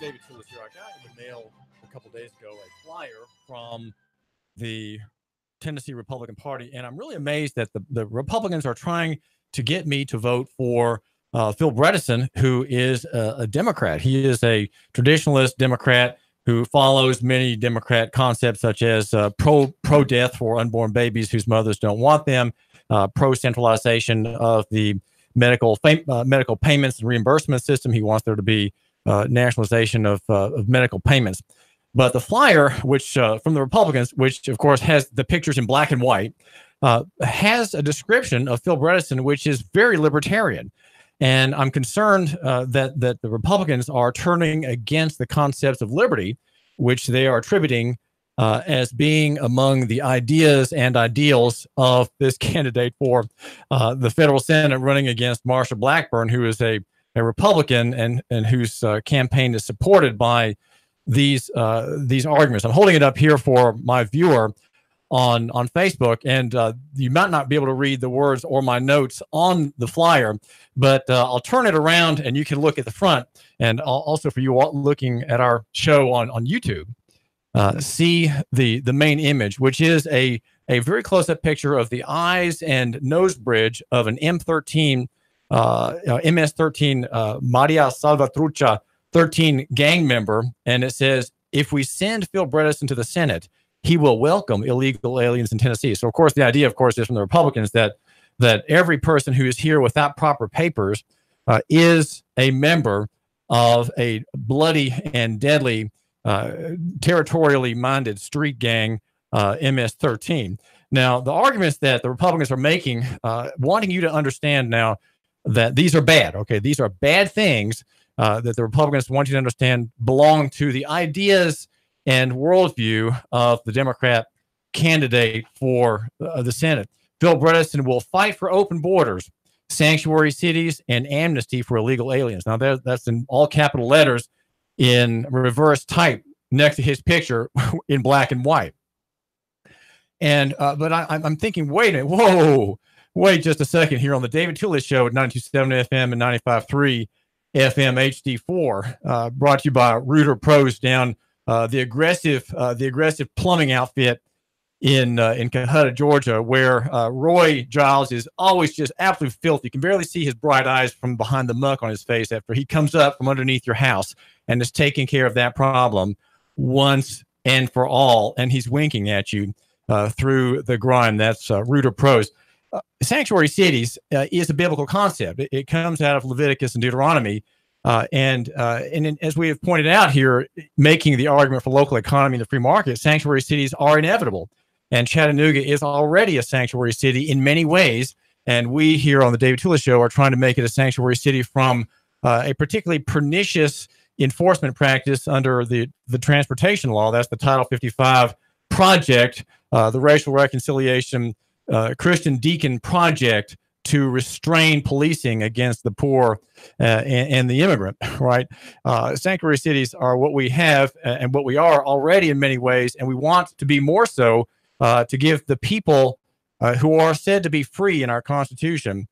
David Tillis here. I got in the mail a couple days ago a flyer from the Tennessee Republican Party, and I'm really amazed that the Republicans are trying to get me to vote for Phil Bredesen, who is a Democrat. He is a traditionalist Democrat who follows many Democrat concepts such as pro-death for unborn babies whose mothers don't want them, pro-centralization of the medical payments and reimbursement system. He wants there to be nationalization of medical payments. But the flyer, which from the Republicans, which of course has the pictures in black and white, has a description of Phil Bredesen, which is very libertarian. And I'm concerned that the Republicans are turning against the concepts of liberty, which they are attributing as being among the ideas and ideals of this candidate for the federal Senate running against Marsha Blackburn, who is a Republican and whose campaign is supported by these arguments. I'm holding it up here for my viewer on Facebook, and you might not be able to read the words or my notes on the flyer, but I'll turn it around and you can look at the front. And also for you all looking at our show on YouTube, see the main image, which is a very close-up picture of the eyes and nose bridge of an MS-13 Maria Salvatrucha 13 gang member. And it says, if we send Phil Bredesen to the Senate, he will welcome illegal aliens in Tennessee. So, of course, the idea, of course, is from the Republicans that every person who is here without proper papers is a member of a bloody and deadly, territorially minded street gang, MS-13. Now, the arguments that the Republicans are making, wanting you to understand now that these are bad, okay? These are bad things that the Republicans want you to understand belong to the ideas and worldview of the Democrat candidate for the Senate. Phil Bredesen will fight for open borders, sanctuary cities, and amnesty for illegal aliens. Now, that's in all capital letters in reverse type next to his picture in black and white. And but I'm thinking, wait a minute, wait just a second here on the David Tillis Show at 92.7 FM and 95.3 FM HD4, brought to you by Rooter Pros down the aggressive plumbing outfit in Cohutta, Georgia, where Roy Giles is always just absolutely filthy. You can barely see his bright eyes from behind the muck on his face after he comes up from underneath your house and is taking care of that problem once and for all. And he's winking at you through the grime. That's Rooter Pros. Sanctuary cities is a biblical concept. It comes out of Leviticus and Deuteronomy. And as we have pointed out here, making the argument for local economy and the free market, sanctuary cities are inevitable. And Chattanooga is already a sanctuary city in many ways. And we here on the David Tillis Show are trying to make it a sanctuary city from a particularly pernicious enforcement practice under the transportation law. That's the Title 55 project, the Racial Reconciliation Christian Deacon Project to restrain policing against the poor and the immigrant, right? Sanctuary cities are what we have and what we are already in many ways, and we want to be more so to give the people who are said to be free in our Constitution,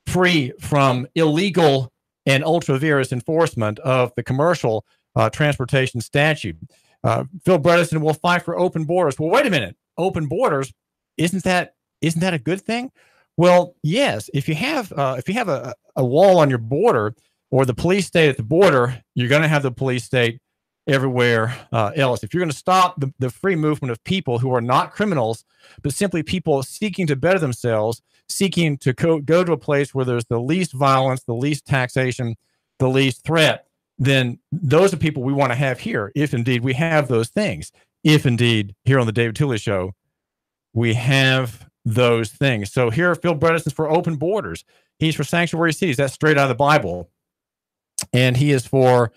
free from illegal and ultra-virus enforcement of the commercial transportation statute. Phil Bredesen will fight for open borders. Well, wait a minute. Open borders, isn't that a good thing? Well, yes. If you have a wall on your border or the police state at the border, you're going to have the police state everywhere else. If you're going to stop the free movement of people who are not criminals, but simply people seeking to better themselves, seeking to go to a place where there's the least violence, the least taxation, the least threat, then those are people we want to have here, if indeed we have those things. If indeed, here on the David Tillis Show, we have those things. So here, Phil Bredesen's for open borders. He's for sanctuary cities. That's straight out of the Bible. And he is for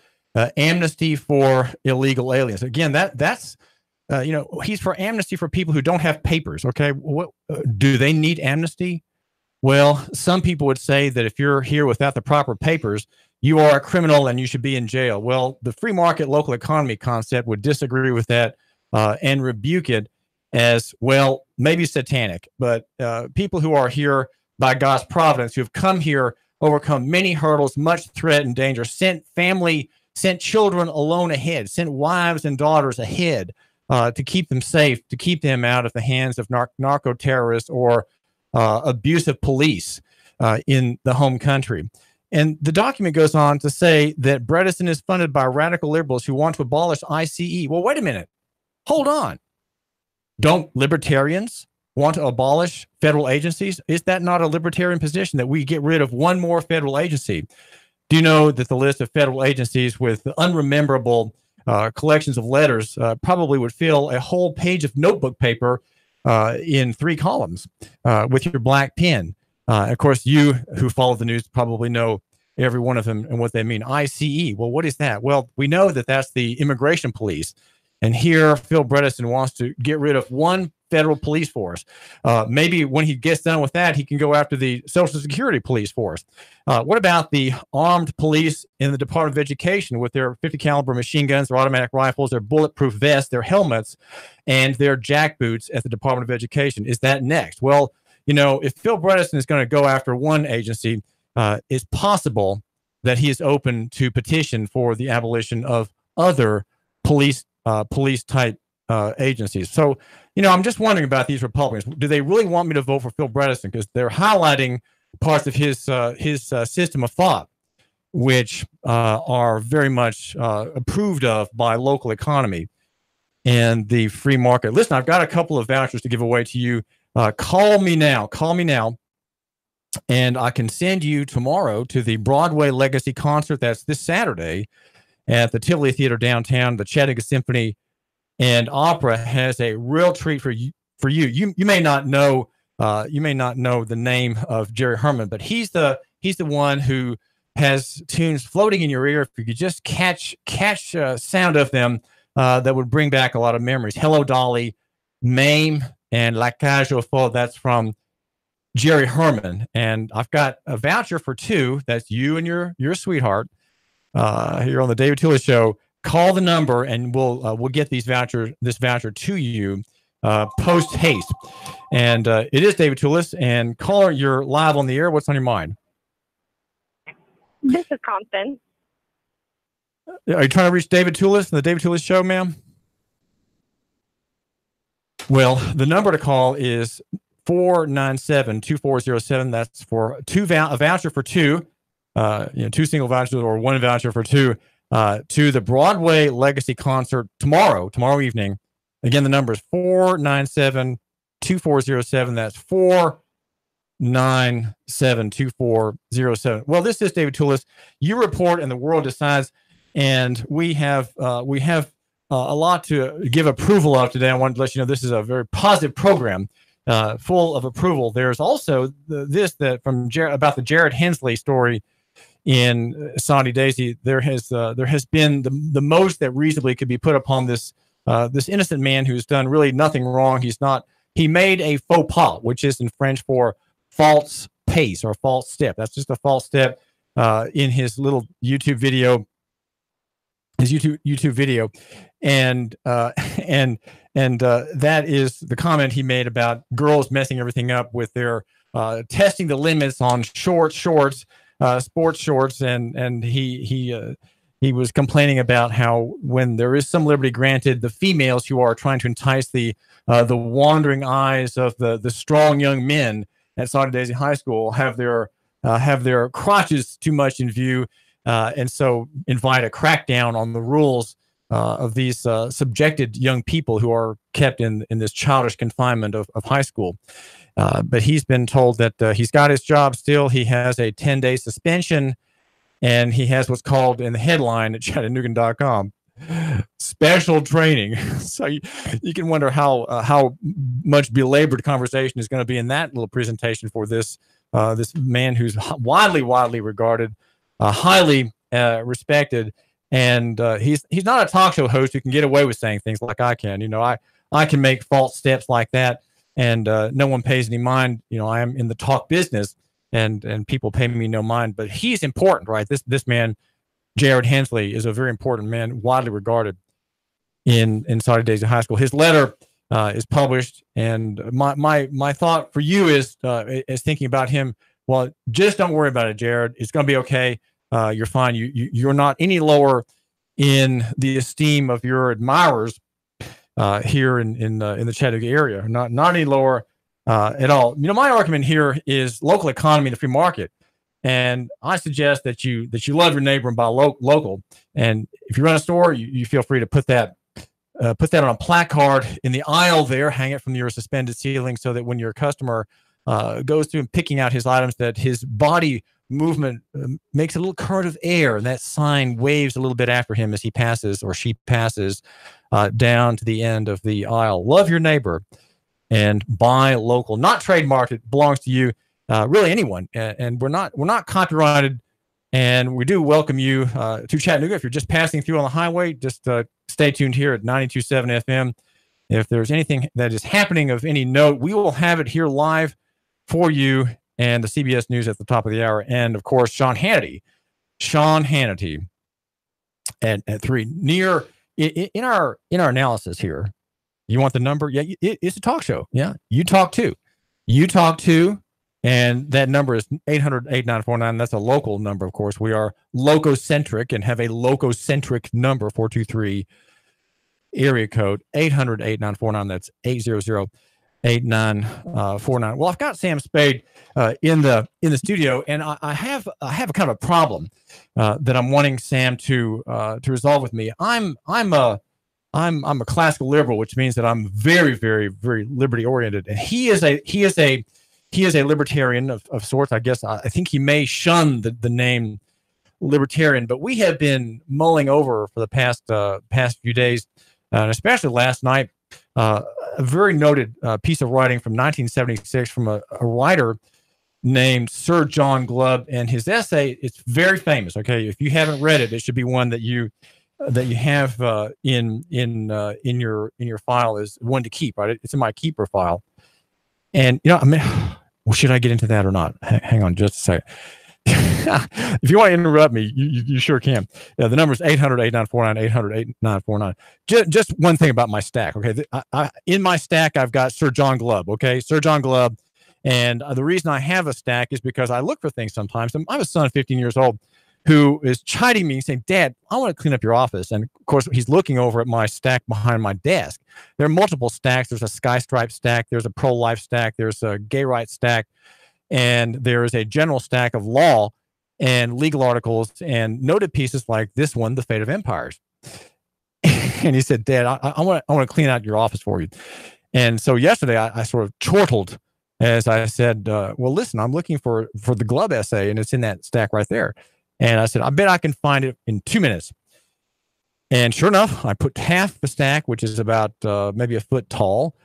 amnesty for illegal aliens. Again, that's he's for amnesty for people who don't have papers. Okay, what do they need amnesty? Well, some people would say that if you're here without the proper papers, you are a criminal and you should be in jail. Well, the free market local economy concept would disagree with that and rebuke it as, well, maybe satanic. But people who are here by God's providence, who have come here, overcome many hurdles, much threat and danger, sent family sent children alone ahead, sent wives and daughters ahead to keep them safe, to keep them out of the hands of narco terrorists or abusive police in the home country. And the document goes on to say that Bredesen is funded by radical liberals who want to abolish ICE. Well, wait a minute. Hold on. Don't libertarians want to abolish federal agencies? Is that not a libertarian position, that we get rid of one more federal agency? Do you know that the list of federal agencies with unrememberable collections of letters probably would fill a whole page of notebook paper in 3 columns with your black pen? Of course, you who follow the news probably know every one of them and what they mean. ICE. Well, what is that? Well, we know that that's the immigration police. And here, Phil Bredesen wants to get rid of one federal police force. Maybe when he gets done with that, he can go after the Social Security police force. What about the armed police in the Department of Education with their 50 caliber machine guns, their automatic rifles, their bulletproof vests, their helmets, and their jackboots at the Department of Education? Is that next? Well, you know, if Phil Bredesen is going to go after one agency, it's possible that he is open to petition for the abolition of other police type agencies. So, you know, I'm just wondering about these Republicans. Do they really want me to vote for Phil Bredesen? Because they're highlighting parts of his system of thought, which are very much approved of by local economy and the free market. Listen, I've got a couple of vouchers to give away to you. Call me now, and I can send you tomorrow to the Broadway Legacy concert. That's this Saturday at the Tivoli Theater downtown. The Chattanooga Symphony and Opera has a real treat for you. You may not know the name of Jerry Herman, but he's the one who has tunes floating in your ear. If you could just catch sound of them, that would bring back a lot of memories. Hello, Dolly, Mame, and La Cage aux Folles. That's from Jerry Herman. And I've got a voucher for 2. That's you and your sweetheart here on the David Tullis Show. Call the number and we'll get this voucher to you post haste. And it is David Tullis. And caller, you're live on the air. What's on your mind? This is Compton. Are you trying to reach David Tullis and the David Tullis Show, ma'am? Well, the number to call is 497-2407. That's for a voucher for 2, 2 single vouchers or 1 voucher for 2 to the Broadway Legacy concert tomorrow evening. Again, the number is 497-2407. That's 497-2407. Well, this is David Tullis. You report and the world decides, and we have a lot to give approval of today. I wanted to let you know this is a very positive program, full of approval. There's also about the Jared Hensley story in Saudi Daisy. There has been the most that reasonably could be put upon this innocent man who's done really nothing wrong. He made a faux pas, which is in French for false pace or false step. That's just a false step in his little YouTube video. And that is the comment he made about girls messing everything up with their testing the limits on sports shorts, and he was complaining about how when there is some liberty granted, the females who are trying to entice the wandering eyes of the strong young men at Saudi Daisy High School have their crotches too much in view. And so invite a crackdown on the rules of these subjected young people who are kept in this childish confinement of high school. But he's been told that he's got his job still. He has a 10-day suspension, and he has what's called in the headline at Chattanoogan.com, special training. So you can wonder how much belabored conversation is going to be in that little presentation for this man who's widely regarded, highly respected, and he's not a talk show host who can get away with saying things like I can. You know, I can make false steps like that, and no one pays any mind. You know, I am in the talk business, and people pay me no mind. But he's important, right? This man, Jared Hensley, is a very important man, widely regarded in Saudi Daisy High School. His letter is published, and my thought for you is thinking about him. Well, just don't worry about it, Jared. It's going to be okay. You're fine. You're not any lower in the esteem of your admirers here in the Chattanooga area. Not any lower at all. My argument here is local economy and the free market. And I suggest that you love your neighbor and buy local. And if you run a store, you feel free to put that on a placard in the aisle there, hang it from your suspended ceiling, so that when your customer goes through and picking out his items, that his body movement makes a little current of air, and that sign waves a little bit after him as he passes or she passes down to the end of the aisle. Love your neighbor and buy local, not trademarked. It belongs to you. Really anyone, and we're not copyrighted, and we do welcome you to Chattanooga. If you're just passing through on the highway, just stay tuned here at 92.7 FM. If there's anything that is happening of any note, we will have it here live for you, and the CBS News at the top of the hour, and of course Sean Hannity at 3. Near in our analysis here. You want the number? Yeah, it's a talk show. Yeah, you talk too. And that number is 800-8949. That's a local number, of course. We are lococentric and have a lococentric number, 423 area code, 800-8949. That's 800-8949. Well, I've got Sam Spade in the studio, and I have a kind of a problem that I'm wanting Sam to resolve with me. I'm a classical liberal, which means that I'm very, very, very liberty oriented, and he is a libertarian of sorts. I guess I think he may shun the name libertarian, but we have been mulling over for the past few days, and especially last night, a very noted piece of writing from 1976 from a writer named Sir John Glubb, and his essay, it's very famous. Okay, if you haven't read it, it should be one that you have in your file is one to keep. Right, it's in my keeper file, and well, should I get into that or not? Hang on just a second. If you want to interrupt me, you sure can. Yeah, the number is 800-8949, 800-8949. Just one thing about my stack, okay? In my stack, I've got Sir John Glubb, okay? Sir John Glubb. And the reason I have a stack is because I look for things sometimes. I have a son, 15 years old, who is chiding me, saying, "Dad, I want to clean up your office." And of course, he's looking over at my stack behind my desk. There are multiple stacks. There's a Sky Stripe stack. There's a pro-life stack. There's a gay rights stack. And there is a general stack of law and legal articles and noted pieces like this one, The Fate of Empires. And he said, "Dad, I want to clean out your office for you." And so yesterday I sort of chortled as I said, well, listen, I'm looking for the Glubb essay, and it's in that stack right there. And I said, I bet I can find it in 2 minutes. And sure enough, I put half the stack, which is about maybe a foot tall,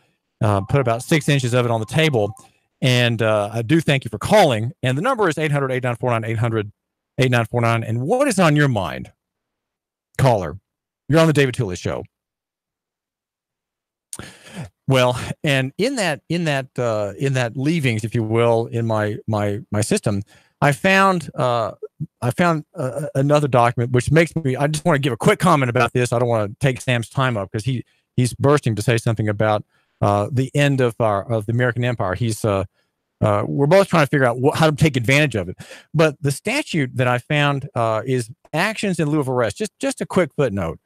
put about 6 inches of it on the table. And I do thank you for calling. And the number is 800-8949, 800-8949. And what is on your mind, caller? You're on the David Tooley Show. Well, and in that leavings, if you will, in my system, I found another document, which makes me. I just want to give a quick comment about this. I don't want to take Sam's time up because he's bursting to say something about the end of the American Empire. We're both trying to figure out how to take advantage of it. But the statute that I found is actions in lieu of arrest. Just a quick footnote.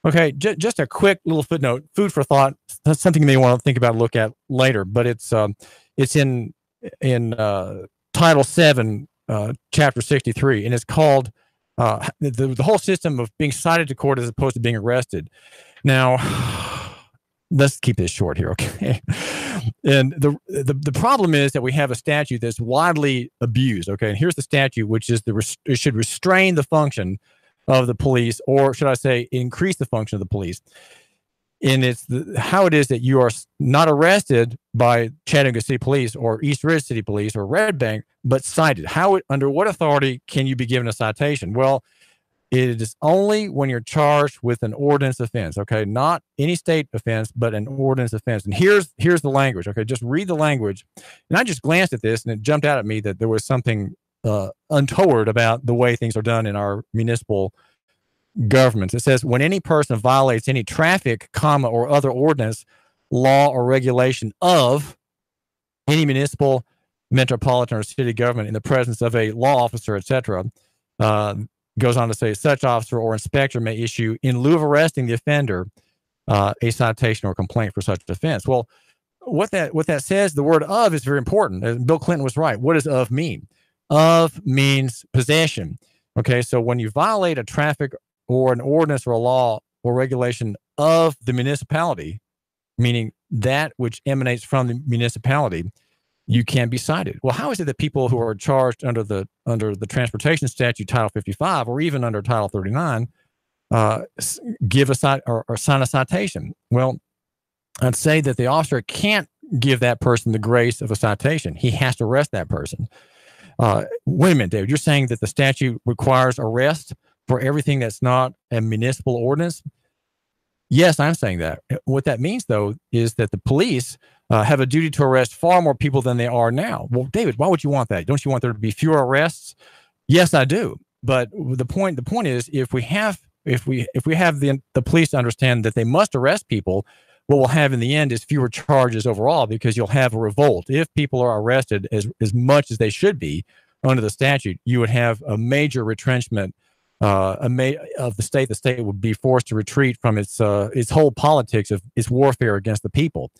Okay, just a quick little footnote, food for thought. That's something you may want to think about, look at later. But it's in Title 7, Chapter 63, and it's called the whole system of being cited to court as opposed to being arrested. Now, let's keep this short here, okay? And the problem is that we have a statute that's widely abused, okay? And here's the statute, which is it should restrain the function of the police, or should I say increase the function of the police. And it's how it is that you are not arrested by Chattanooga City Police or East Ridge City Police or Red Bank, but cited. Under what authority can you be given a citation? Well, it is only when you're charged with an ordinance offense, okay? Not any state offense, but an ordinance offense. And here's the language, okay? Just read the language. And I just glanced at this, and it jumped out at me that there was something untoward about the way things are done in our municipal governments. It says, when any person violates any traffic, or other ordinance, law, or regulation of any municipal, metropolitan, or city government in the presence of a law officer, etc., goes on to say such officer or inspector may issue, in lieu of arresting the offender, a citation or complaint for such offense. Well, what that says, the word of is very important. Bill Clinton was right. What does of mean? Of means possession. Okay, so when you violate a traffic or an ordinance or a law or regulation of the municipality, meaning that which emanates from the municipality, you can be cited. Well, how is it that people who are charged under the transportation statute, Title 55, or even under Title 39, give a or sign a citation? Well, I'd say that the officer can't give that person the grace of a citation. He has to arrest that person. Wait a minute, David. You're saying that the statute requires arrest for everything that's not a municipal ordinance? Yes, I'm saying that. What that means, though, is that the police have a duty to arrest far more people than they are now. Well, David, why would you want that? Don't you want there to be fewer arrests? Yes, I do. But the point is, if we have the police understand that they must arrest people, what we'll have in the end is fewer charges overall, because you'll have a revolt. If people are arrested as much as they should be under the statute, you would have a major retrenchment of the state. The state would be forced to retreat from its whole politics of its warfare against the people,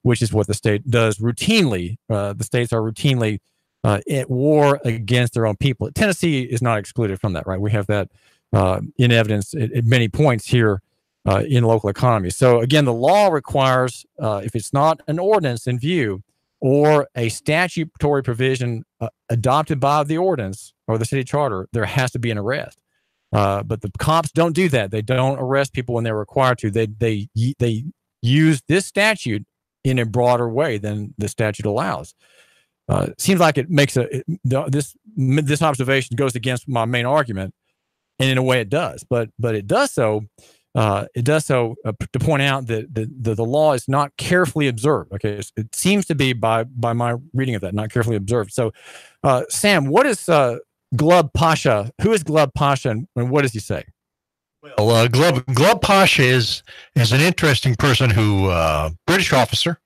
which is what the state does routinely. The states are routinely at war against their own people. Tennessee is not excluded from that, right? We have that in evidence at many points here in local economy. So again, the law requires, if it's not an ordinance in view or a statutory provision adopted by the ordinance or the city charter, there has to be an arrest. But the cops don't do that. They don't arrest people when they're required to. They use this statute in a broader way than the statute allows. Seems like it makes this observation goes against my main argument, and in a way it does. But it does so. To point out that the law is not carefully observed. Okay, it seems to be by my reading of that, not carefully observed. So, Sam, what is Glub Pasha? Who is Glub Pasha, and what does he say? Well, Glub Pasha is an interesting person who British officer,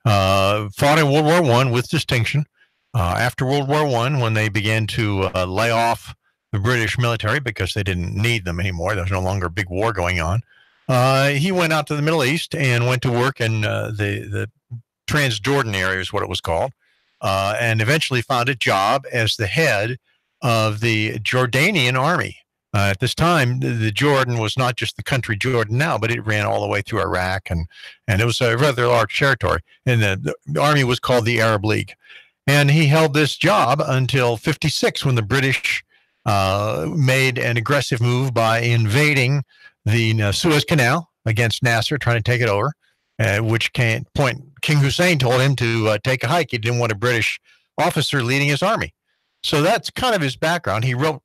fought in World War I with distinction. After World War I, when they began to lay off the British military because they didn't need them anymore, there was no longer a big war going on, he went out to the Middle East and went to work in the Transjordan area, is what it was called, and eventually found a job as the head of the Jordanian army. At this time, the Jordan was not just the country Jordan now, but it ran all the way through Iraq, and it was a rather large territory. And the army was called the Arab League. And he held this job until 1956, when the British made an aggressive move by invading the Suez Canal against Nasser, trying to take it over, which King Hussein told him to take a hike. He didn't want a British officer leading his army. So that's kind of his background. He wrote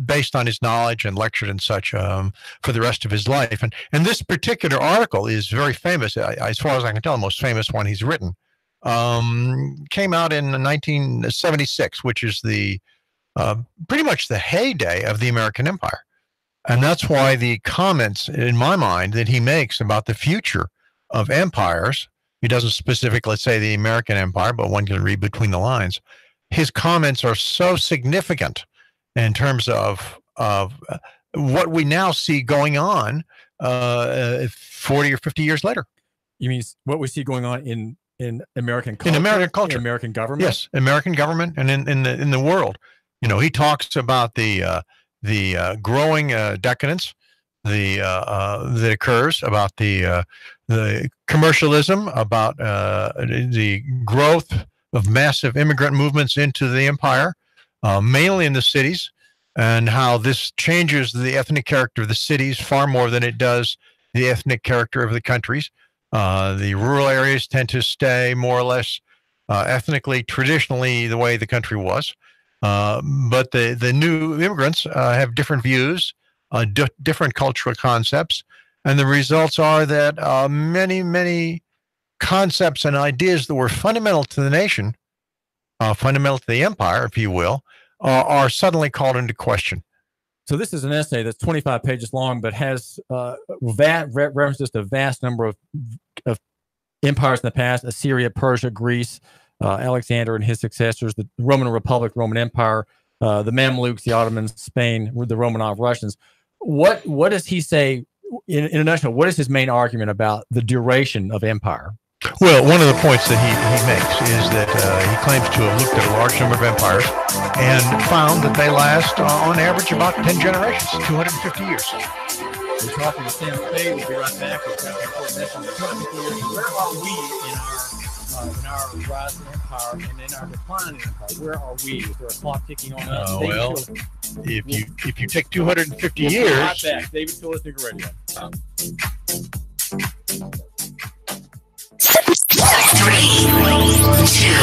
based on his knowledge and lectured and such for the rest of his life. And this particular article is very famous. As far as I can tell, the most famous one he's written. Came out in 1976, which is the pretty much the heyday of the American Empire. And that's why the comments, in my mind, that he makes about the future of empires, he doesn't specifically say the American Empire, but one can read between the lines. His comments are so significant in terms of what we now see going on 40 or 50 years later. You mean what we see going on in American culture? In American culture. In American government? Yes, American government and in the world. You know, he talks about the growing decadence that occurs, about the commercialism, about the growth of massive immigrant movements into the empire, mainly in the cities, and how this changes the ethnic character of the cities far more than it does the ethnic character of the countries. The rural areas tend to stay more or less ethnically, traditionally, the way the country was. But the new immigrants have different views, different cultural concepts, and the results are that many concepts and ideas that were fundamental to the nation, fundamental to the empire, if you will, are suddenly called into question. So this is an essay that's 25 pages long, but has references to a vast number of empires in the past: Assyria, Persia, Greece, Alexander and his successors, the Roman Republic, Roman Empire, the Mamluks, the Ottomans, Spain, with the Romanov Russians. What does he say in a nutshell? What is his main argument about the duration of empire? Well, one of the points that he makes is that he claims to have looked at a large number of empires and found that they last, on average, about 10 generations, 250 years. We're talking to Sam Spade. We'll be right back. We've got important message. Where are we in our rise of empire and in our decline in empire? Where are we? Is there a clock ticking on us? Well, if you take 250 years, right back. David Phillips, Nigger Radio. 3, 2,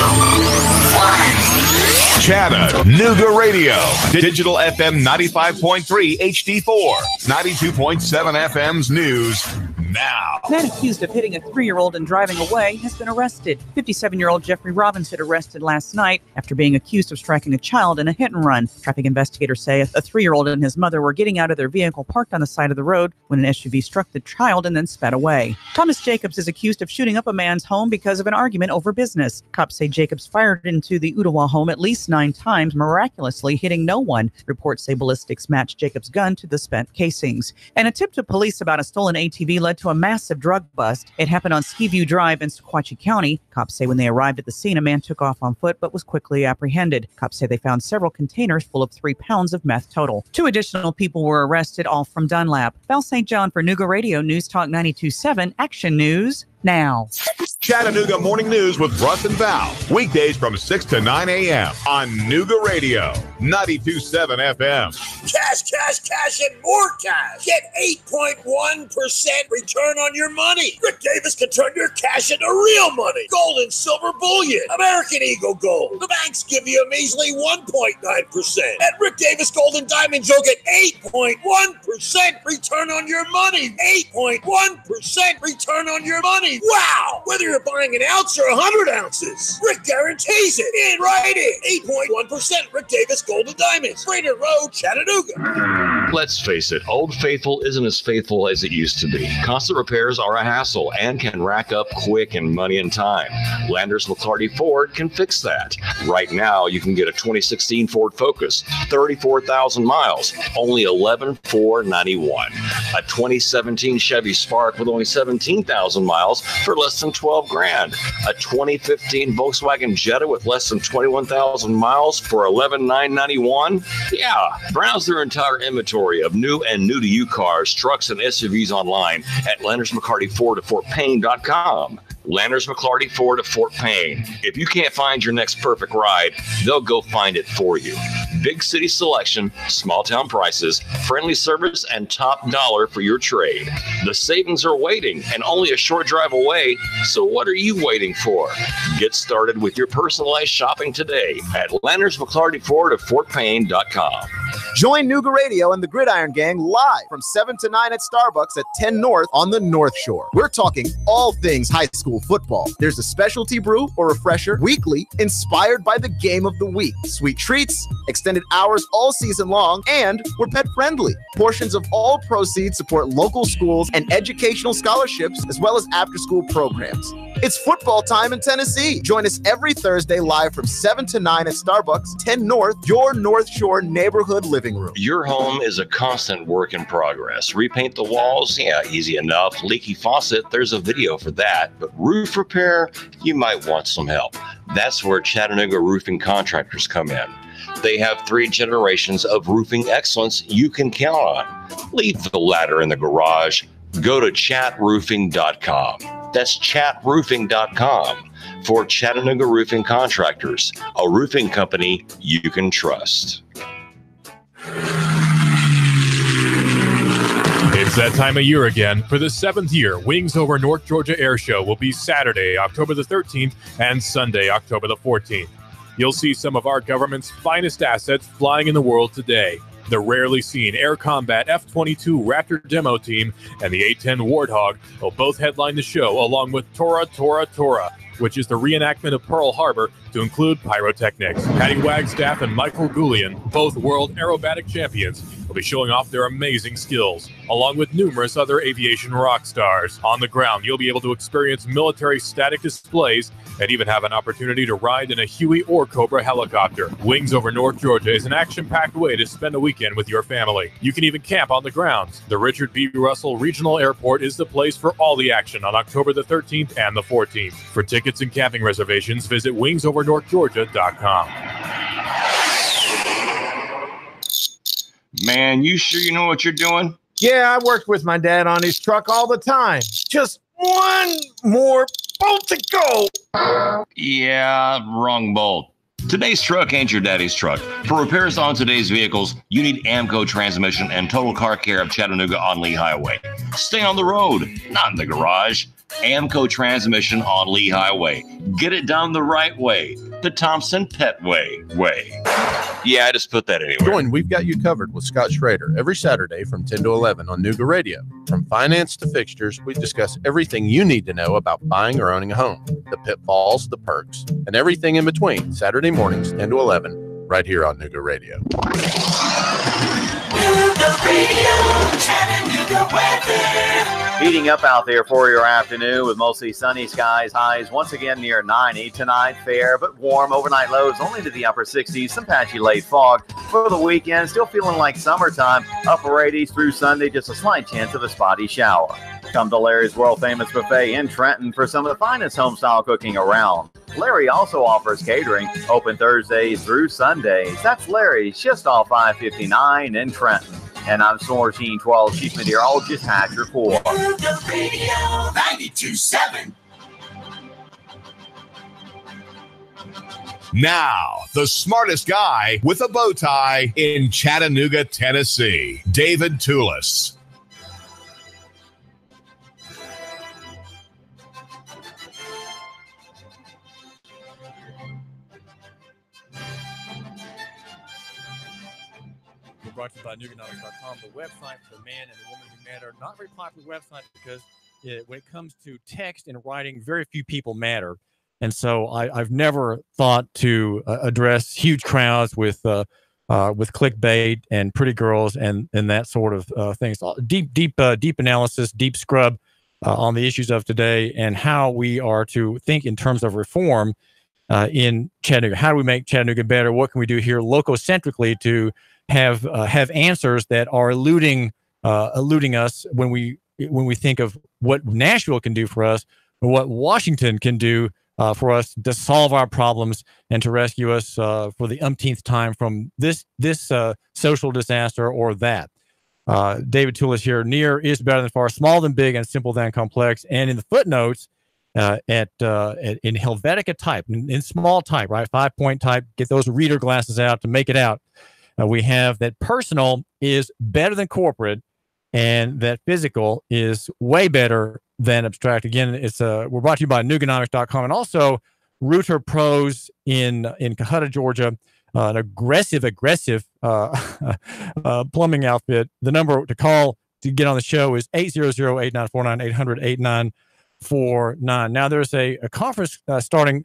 1. Chattanooga Radio. Digital FM 95.3 HD4. 92.7 FM's news now. A man accused of hitting a 3-year-old and driving away has been arrested. 57-year-old Jeffrey Robinson arrested last night after being accused of striking a child in a hit and run. Traffic investigators say a 3-year-old and his mother were getting out of their vehicle parked on the side of the road when an SUV struck the child and then sped away. Thomas Jacobs is accused of shooting up a man's home because of an argument over business. Cops say Jacobs fired into the Ottawa home at least 9 times, miraculously hitting no one. Reports say ballistics matched Jacobs' gun to the spent casings. An attempt to police about a stolen ATV led to a massive drug bust. It happened on Skiview Drive in Sequatchie County. Cops say when they arrived at the scene, a man took off on foot but was quickly apprehended. Cops say they found several containers full of 3 pounds of meth total. 2 additional people were arrested, all from Dunlap. Val St. John for Nooga Radio News Talk 92.7 Action News now. Chattanooga Morning News with Russ and Val. Weekdays from 6 to 9 a.m. on Nooga Radio, 92.7 FM. Cash, cash, cash, and more cash. Get 8.1% return on your money. Rick Davis can turn your cash into real money. Gold and silver bullion. American Eagle Gold. The banks give you a measly 1.9%. At Rick Davis Gold and Diamonds, you'll get 8.1% return on your money. 8.1% return on your money. Wow! Whether you're buying an ounce or 100 ounces, Rick guarantees it in writing. 8.1% Rick Davis Gold and Diamonds. Brainerd Road, Chattanooga. Let's face it, Old Faithful isn't as faithful as it used to be. Constant repairs are a hassle and can rack up quick in money and time. Landers McClarty Ford can fix that. Right now, you can get a 2016 Ford Focus, 34,000 miles, only $11,491. A 2017 Chevy Spark with only 17,000 miles for less than $12,000. A 2015 Volkswagen Jetta with less than 21,000 miles for $11,991. Yeah, browse their entire inventory of new and new-to-you cars, trucks, and SUVs online at Landers McCarty Ford at FortPayne.com. Landers McClarty Ford of Fort Payne. If you can't find your next perfect ride, they'll go find it for you. Big city selection, small town prices, friendly service, and top dollar for your trade. The savings are waiting and only a short drive away, so what are you waiting for? Get started with your personalized shopping today at Landers McClarty Ford of FortPayne.com. Join Nooga Radio and the Gridiron Gang live from 7 to 9 at Starbucks at 10 North on the North Shore. We're talking all things high school football. There's a specialty brew or refresher weekly inspired by the game of the week. Sweet treats, extended hours all season long, and we're pet friendly. Portions of all proceeds support local schools and educational scholarships as well as after-school programs. It's football time in Tennessee. Join us every Thursday live from 7 to 9 at Starbucks, 10 North, your North Shore neighborhood living room. Your home is a constant work in progress. Repaint the walls? Yeah, easy enough. Leaky faucet? There's a video for that. But roof repair? You might want some help. That's where Chattanooga Roofing Contractors come in. They have 3 generations of roofing excellence you can count on. Leave the ladder in the garage. Go to chatroofing.com. That's chatroofing.com for Chattanooga Roofing Contractors, a roofing company you can trust. It's that time of year again. For the 7th year, Wings Over North Georgia Air Show will be Saturday, October the 13th, and Sunday, October the 14th. You'll see some of our government's finest assets flying in the world today. The rarely seen Air Combat F-22 Raptor demo team and the A-10 Warthog will both headline the show, along with Tora, which is the reenactment of Pearl Harbor, to include pyrotechnics. Patty Wagstaff and Michael Goulian, both world aerobatic champions, will be showing off their amazing skills, along with numerous other aviation rock stars. On the ground, you'll be able to experience military static displays and even have an opportunity to ride in a Huey or Cobra helicopter. Wings Over North Georgia is an action-packed way to spend a weekend with your family. You can even camp on the grounds. The Richard B. Russell Regional Airport is the place for all the action on October the 13th and the 14th. For tickets and camping reservations, visit wingsovernorthgeorgia.com. Man, you sure you know what you're doing? Yeah, I worked with my dad on his truck all the time. Just one more bolt to go. Yeah, wrong bolt. Today's truck ain't your daddy's truck. For repairs on today's vehicles, you need AMCO Transmission and Total Car Care of Chattanooga on Lee Highway. Stay on the road, not in the garage. AMCO Transmission on Lee Highway. Get it done the right way. The Thompson Petway way. Yeah, I just put that anywhere. Join We've Got You Covered with Scott Schrader every Saturday from 10 to 11 on Nuga Radio. From finance to fixtures, we discuss everything you need to know about buying or owning a home, the pitfalls, the perks, and everything in between. Saturday mornings, 10 to 11, right here on Nuga Radio. Nuga Radio, Chattanooga weather. Heating up out there for your afternoon with mostly sunny skies. Highs once again near 90 tonight. Fair but warm. Overnight lows only to the upper 60s. Some patchy late fog for the weekend. Still feeling like summertime. Upper 80s through Sunday. Just a slight chance of a spotty shower. Come to Larry's World Famous Buffet in Trenton for some of the finest home-style cooking around. Larry also offers catering. Open Thursdays through Sundays. That's Larry's just off 559 in Trenton. And I'm Soar Team 12 Chief Meteorologist Hatcher 4. Nuga Radio 92.7. Now, the smartest guy with a bow tie in Chattanooga, Tennessee, David Toulis. Brought to you by Nuganomics.com, the website for the man and the woman who matter. Not a very popular website because when it comes to text and writing, very few people matter. And so I've never thought to address huge crowds with clickbait and pretty girls and that sort of things. Deep analysis, deep scrub on the issues of today and how we are to think in terms of reform in Chattanooga. How do we make Chattanooga better? What can we do here lococentrically to have answers that are eluding us when we think of what Nashville can do for us, or what Washington can do for us to solve our problems and to rescue us for the umpteenth time from this social disaster or that. David Toulis here. Near is better than far, small than big, and simple than complex. And in the footnotes, in Helvetica type, in small type, right, 5-point type, get those reader glasses out to make it out. We have that personal is better than corporate, and that physical is way better than abstract. Again, we're brought to you by Nuganomics.com and also Router Pros in Cohutta, Georgia, an aggressive plumbing outfit. The number to call to get on the show is 800-8949, 800-8949. Now, there's a conference starting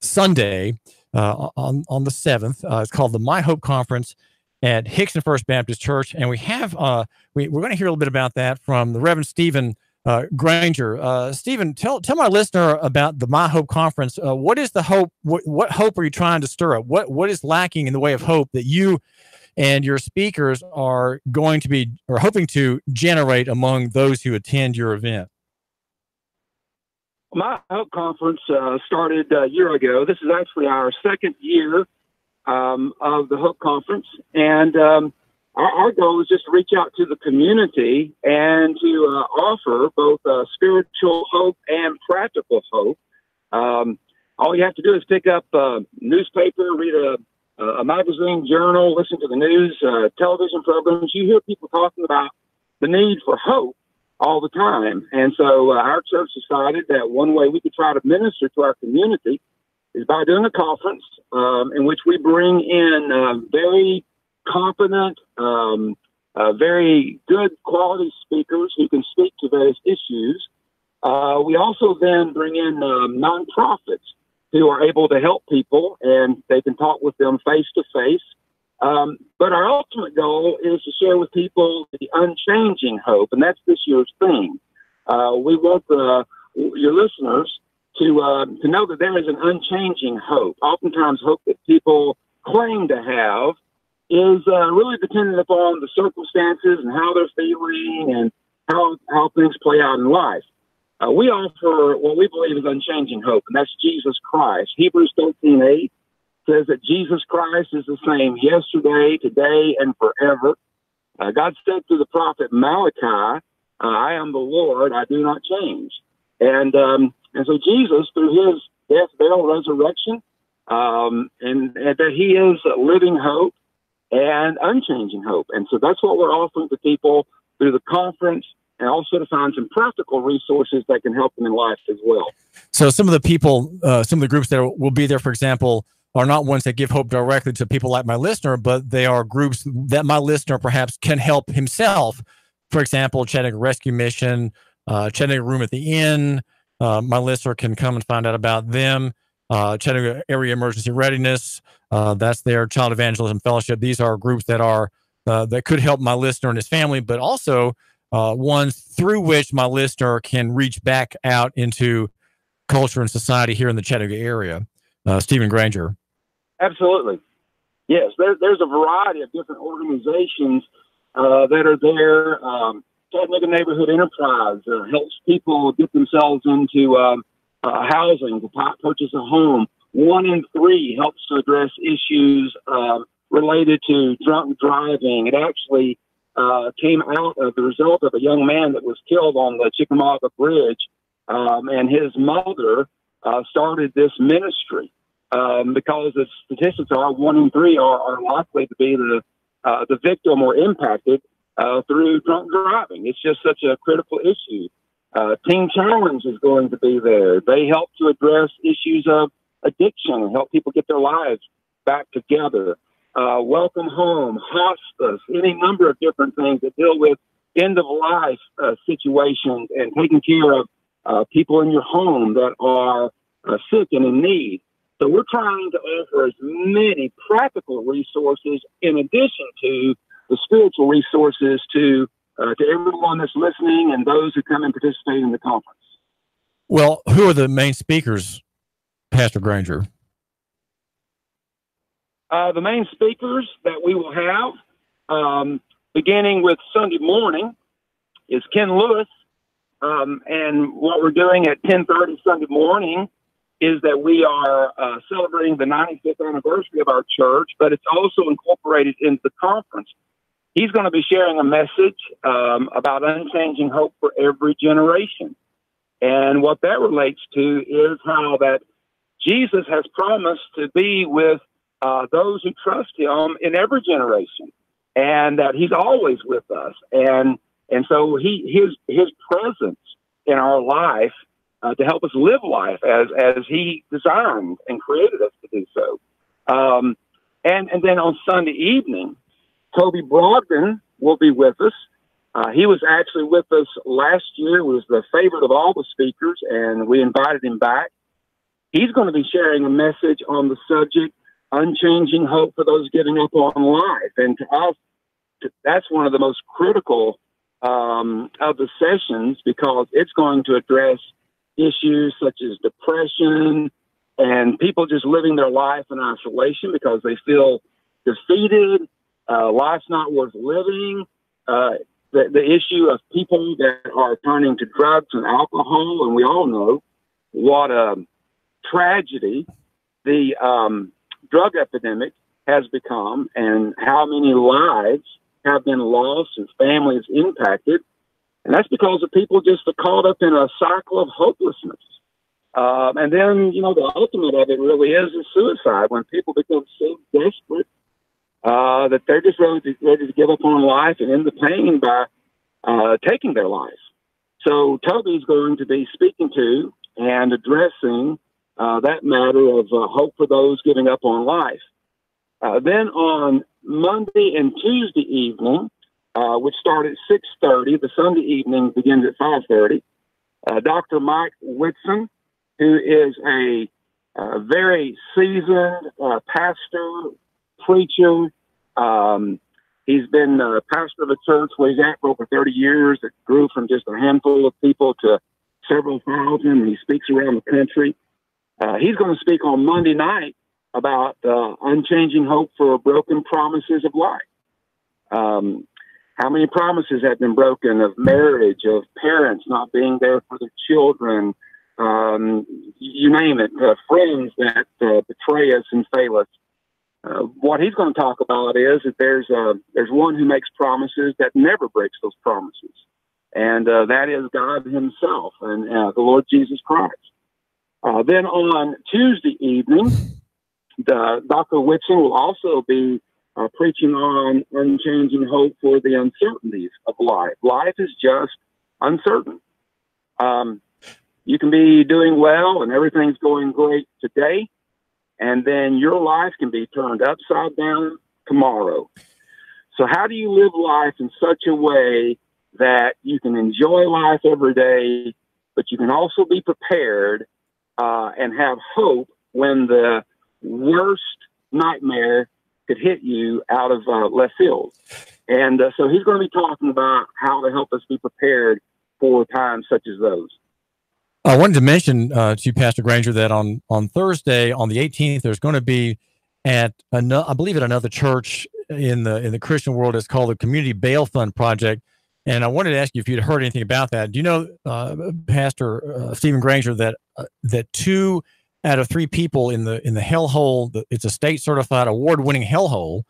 Sunday on the 7th. It's called the My Hope Conference at Hickson First Baptist Church, and we have we're going to hear a little bit about that from the Reverend Stephen Granger. Stephen, tell my listener about the My Hope Conference. What is the hope? What hope are you trying to stir up? What is lacking in the way of hope that you and your speakers are going to be or hoping to generate among those who attend your event? My Hope Conference started a year ago. This is actually our second year of the Hope Conference. And our goal is just to reach out to the community and to offer both spiritual hope and practical hope. All you have to do is pick up a newspaper, read a magazine, journal, listen to the news, television programs. You hear people talking about the need for hope all the time. And so our church decided that one way we could try to minister to our community is by doing a conference in which we bring in very competent, very good quality speakers who can speak to various issues. We also then bring in nonprofits who are able to help people, and they can talk with them face to face. But our ultimate goal is to share with people the unchanging hope, and that's this year's theme. We want your listeners to know that there is an unchanging hope. Oftentimes, hope that people claim to have is really dependent upon the circumstances and how they're feeling and how things play out in life. We offer what we believe is unchanging hope, and that's Jesus Christ. Hebrews 13:8 says that Jesus Christ is the same yesterday, today, and forever. God said through the prophet Malachi, I am the Lord, I do not change. And so Jesus, through his death, burial, resurrection, and that he is a living hope and unchanging hope. And so that's what we're offering to people through the conference, and also to find some practical resources that can help them in life as well. So some of the people, some of the groups that will be there, for example, are not ones that give hope directly to people like my listener, but they are groups that my listener perhaps can help himself. For example, Chattanooga Rescue Mission, Chattanooga Room at the Inn. My listener can come and find out about them. Chattanooga Area Emergency Readiness. That's their Child Evangelism Fellowship. These are groups that are that could help my listener and his family, but also ones through which my listener can reach back out into culture and society here in the Chattanooga area. Stephen Granger. Absolutely. Yes, there's a variety of different organizations that are there. Chattanooga Neighborhood Enterprise helps people get themselves into housing, to purchase a home. 1 in 3 helps to address issues related to drunk driving. It actually came out of the result of a young man that was killed on the Chickamauga Bridge, and his mother started this ministry because the statistics are 1 in 3 are likely to be the victim or impacted through drunk driving. It's just such a critical issue. Teen Challenge is going to be there. They help to address issues of addiction and help people get their lives back together. Welcome Home, hospice, any number of different things that deal with end-of-life situations and taking care of people in your home that are sick and in need. So we're trying to offer as many practical resources in addition to the spiritual resources to everyone that's listening and those who come and participate in the conference. Well, who are the main speakers, Pastor Granger? The main speakers that we will have, beginning with Sunday morning, is Ken Lewis. And what we're doing at 10:30 Sunday morning is that we are celebrating the 95th anniversary of our church, but it's also incorporated into the conference. He's going to be sharing a message about unchanging hope for every generation. And what that relates to is how that Jesus has promised to be with those who trust him in every generation, and that he's always with us. And so his presence in our life to help us live life as he designed and created us to do so. And then on Sunday evening, Toby Brogdon will be with us. He was actually with us last year, was the favorite of all the speakers, and we invited him back. He's going to be sharing a message on the subject, unchanging hope for those giving up on life. And to us, that's one of the most critical of the sessions, because it's going to address issues such as depression and people just living their life in isolation because they feel defeated. Life's not worth living. The issue of people that are turning to drugs and alcohol, and we all know what a tragedy the drug epidemic has become and how many lives have been lost and families impacted. And that's because of people just are caught up in a cycle of hopelessness. And then, the ultimate of it really is suicide, when people become so desperate that they're just ready to give up on life and end the pain by taking their life. So Toby's going to be speaking to and addressing that matter of hope for those giving up on life. Then on Monday and Tuesday evening, which start at 6:30, the Sunday evening begins at 5:30, Dr. Mike Whitson, who is a very seasoned pastor, preacher. He's been pastor of a church where he's at for over 30 years. It grew from just a handful of people to several thousand. He speaks around the country. He's going to speak on Monday night about unchanging hope for broken promises of life. How many promises have been broken of marriage, of parents not being there for their children, you name it, friends that betray us and fail us. What he's going to talk about is that there's one who makes promises that never breaks those promises, and that is God himself and the Lord Jesus Christ. Then on Tuesday evening, Dr. Whitson will also be preaching on unchanging hope for the uncertainties of life. Life is just uncertain. You can be doing well and everything's going great today, and then your life can be turned upside down tomorrow. So how do you live life in such a way that you can enjoy life every day, but you can also be prepared and have hope when the worst nightmare could hit you out of left field? And so he's going to be talking about how to help us be prepared for times such as those. I wanted to mention to you, Pastor Granger, that on Thursday, on the 18th, there's going to be I believe at another church in the Christian world. It's called the Community Bail Fund Project. And I wanted to ask you if you'd heard anything about that. Do you know, Pastor Stephen Granger, that 2 out of 3 people in the hellhole, it's a state certified award-winning hellhole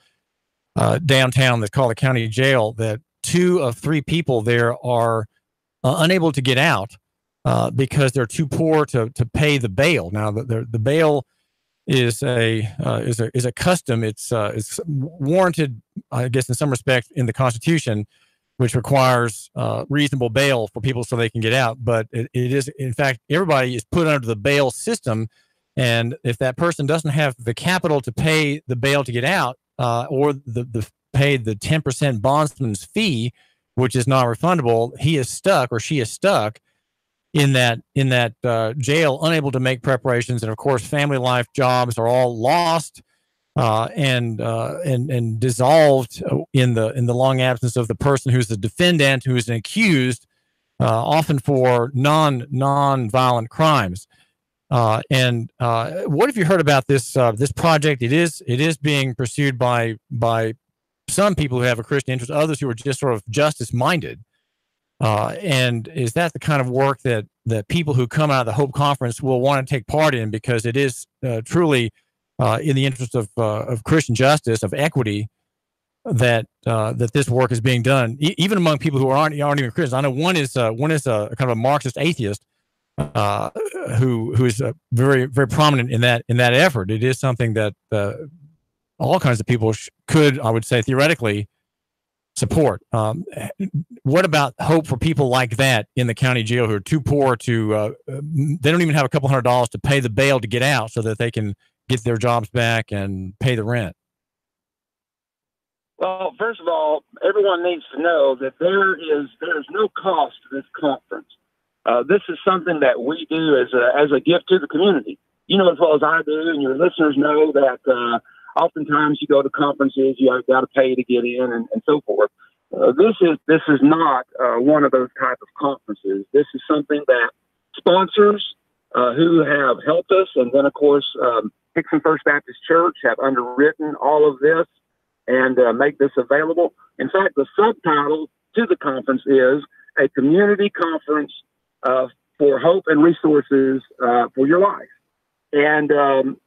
downtown that's called the county jail, that 2 of 3 people there are unable to get out because they're too poor to pay the bail. Now the bail is a custom. It's warranted, I guess, in some respects in the Constitution, which requires reasonable bail for people so they can get out. But it is, in fact, everybody is put under the bail system. And if that person doesn't have the capital to pay the bail to get out, or pay the 10% bondsman's fee, which is non-refundable, he is stuck or she is stuck in that jail, unable to make preparations. And of course, family life, jobs are all lost and dissolved in the long absence of the person who's the defendant, who is an accused, often for non-violent crimes. And what have you heard about this project? It is being pursued by some people who have a Christian interest, others who are just sort of justice minded. And is that the kind of work that people who come out of the Hope Conference will want to take part in, because it is truly in the interest of Christian justice, of equity, that this work is being done, even among people who aren't even Christians. I know one is a kind of a Marxist atheist who is very, very prominent in that effort. It is something that all kinds of people could, I would say, theoretically support. What about hope for people like that in the county jail who are too poor to, they don't even have a couple $100s to pay the bail to get out so that they can get their jobs back and pay the rent? Well, first of all, everyone needs to know that there is no cost to this conference. This is something that we do as a gift to the community. You know as well as I do, and your listeners know that oftentimes you go to conferences, you got to pay to get in, and so forth. This is not one of those type of conferences. This is something that sponsors who have helped us, and then of course Hickson First Baptist Church have underwritten all of this and make this available. In fact, the subtitle to the conference is a community conference for hope and resources for your life. And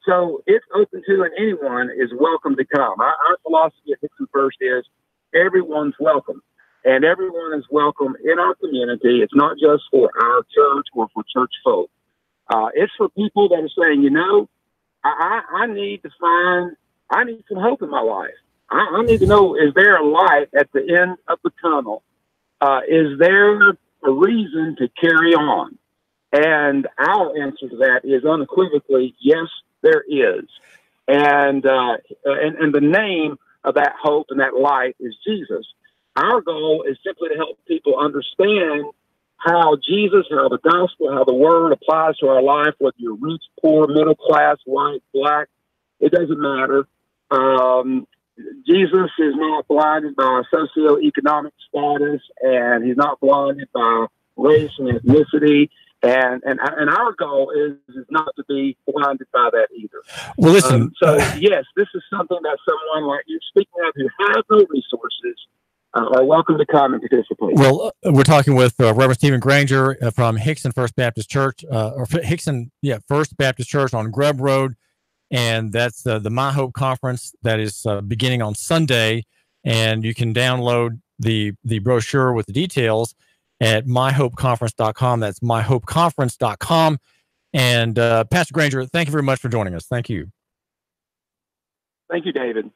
so it's open to, and anyone is welcome to come. Our philosophy at Hickson First is everyone's welcome, and everyone is welcome in our community. It's not just for our church or for church folk. It's for people that are saying, you know, I need some hope in my life. I need to know, is there a light at the end of the tunnel? Is there a reason to carry on? And our answer to that is unequivocally, yes, there is. And the name of that hope and that light is Jesus. Our goal is simply to help people understand how Jesus, how the gospel, how the word applies to our life, whether you're rich, poor, middle class, white, black, it doesn't matter. Jesus is not blinded by socioeconomic status, and he's not blinded by race and ethnicity. And our goal is not to be blinded by that either. Well, listen. So yes, this is something that someone like you, speaking of, who has no resources, are welcome to come and participate. Well, we're talking with Reverend Stephen Granger from Hickson First Baptist Church, First Baptist Church on Grubb Road, and that's the My Hope Conference that is beginning on Sunday, and you can download the brochure with the details at myhopeconference.com. That's myhopeconference.com. And Pastor Granger, thank you very much for joining us. Thank you. Thank you, David.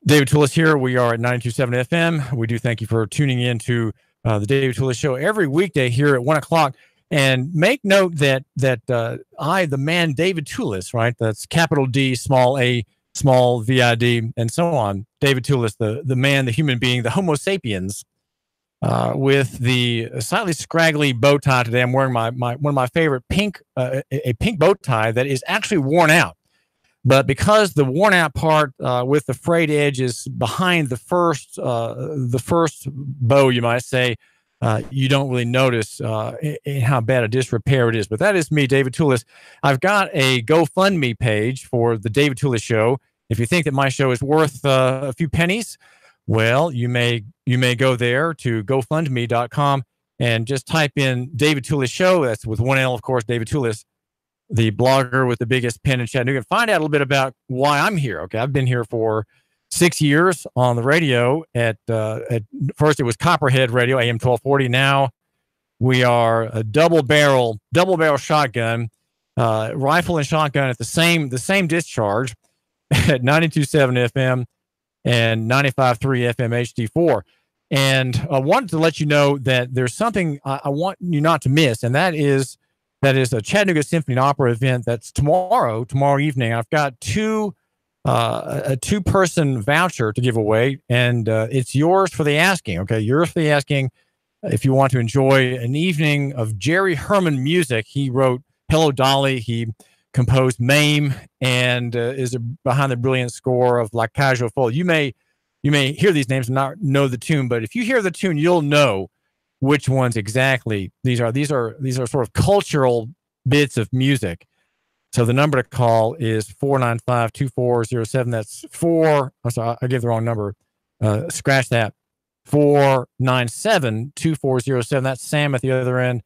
David Toulis here. We are at 92.7 FM. We do thank you for tuning in to the David Toulis Show every weekday here at 1 o'clock. And make note that I, the man David Toulis, right? That's capital D, small a, small VID, and so on. David Toulis, the man, the human being, the Homo sapiens, with the slightly scraggly bow tie today. I'm wearing my one of my favorite pink bow tie that is actually worn out. But because the worn out part with the frayed edge is behind the first bow, you might say, you don't really notice in how bad a disrepair it is. But that is me, David Toulis. I've got a GoFundMe page for the David Toulis Show. If you think that my show is worth a few pennies, well, you may go there to GoFundMe.com and just type in David Toulis Show. That's with one L, of course, David Toulis, the blogger with the biggest pen in Chattanooga. And find out a little bit about why I'm here. Okay, I've been here for 6 years on the radio. At first it was Copperhead Radio, AM 1240. Now we are a double barrel shotgun, rifle and shotgun at the same discharge at 92.7 FM and 95.3 FM HD4. And I wanted to let you know that there's something I want you not to miss, and that is a Chattanooga Symphony and Opera event that's tomorrow evening. I've got a two-person voucher to give away, and it's yours for the asking. Okay, yours for the asking. If you want to enjoy an evening of Jerry Herman music, he wrote Hello Dolly. He composed Mame, and is behind the brilliant score of La Cage aux Folles. You may hear these names and not know the tune, but if you hear the tune, you'll know which ones exactly these are. These are sort of cultural bits of music. So the number to call is 495-2407. That's I'm sorry, I gave the wrong number. Scratch that. 497-2407. That's Sam at the other end.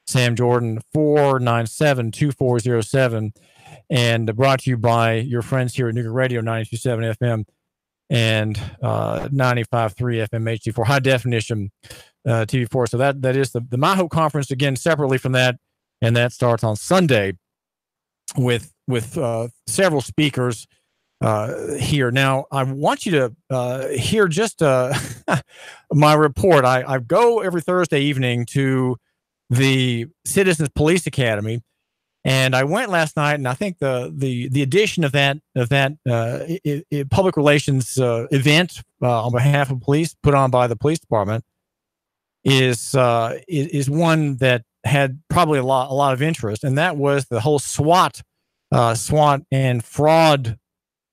Sam Jordan, 497-2407. And brought to you by your friends here at Nuga Radio, 92.7 FM and 95.3 FM HD4, high definition TV4. So that is the My Hope Conference, again, separately from that. And that starts on Sunday with several speakers here. Now, I want you to hear just my report. I go every Thursday evening to the Citizens Police Academy, and I went last night, and I think the addition of that public relations event on behalf of police, put on by the police department, is one that had probably a lot of interest, and that was the whole SWAT and fraud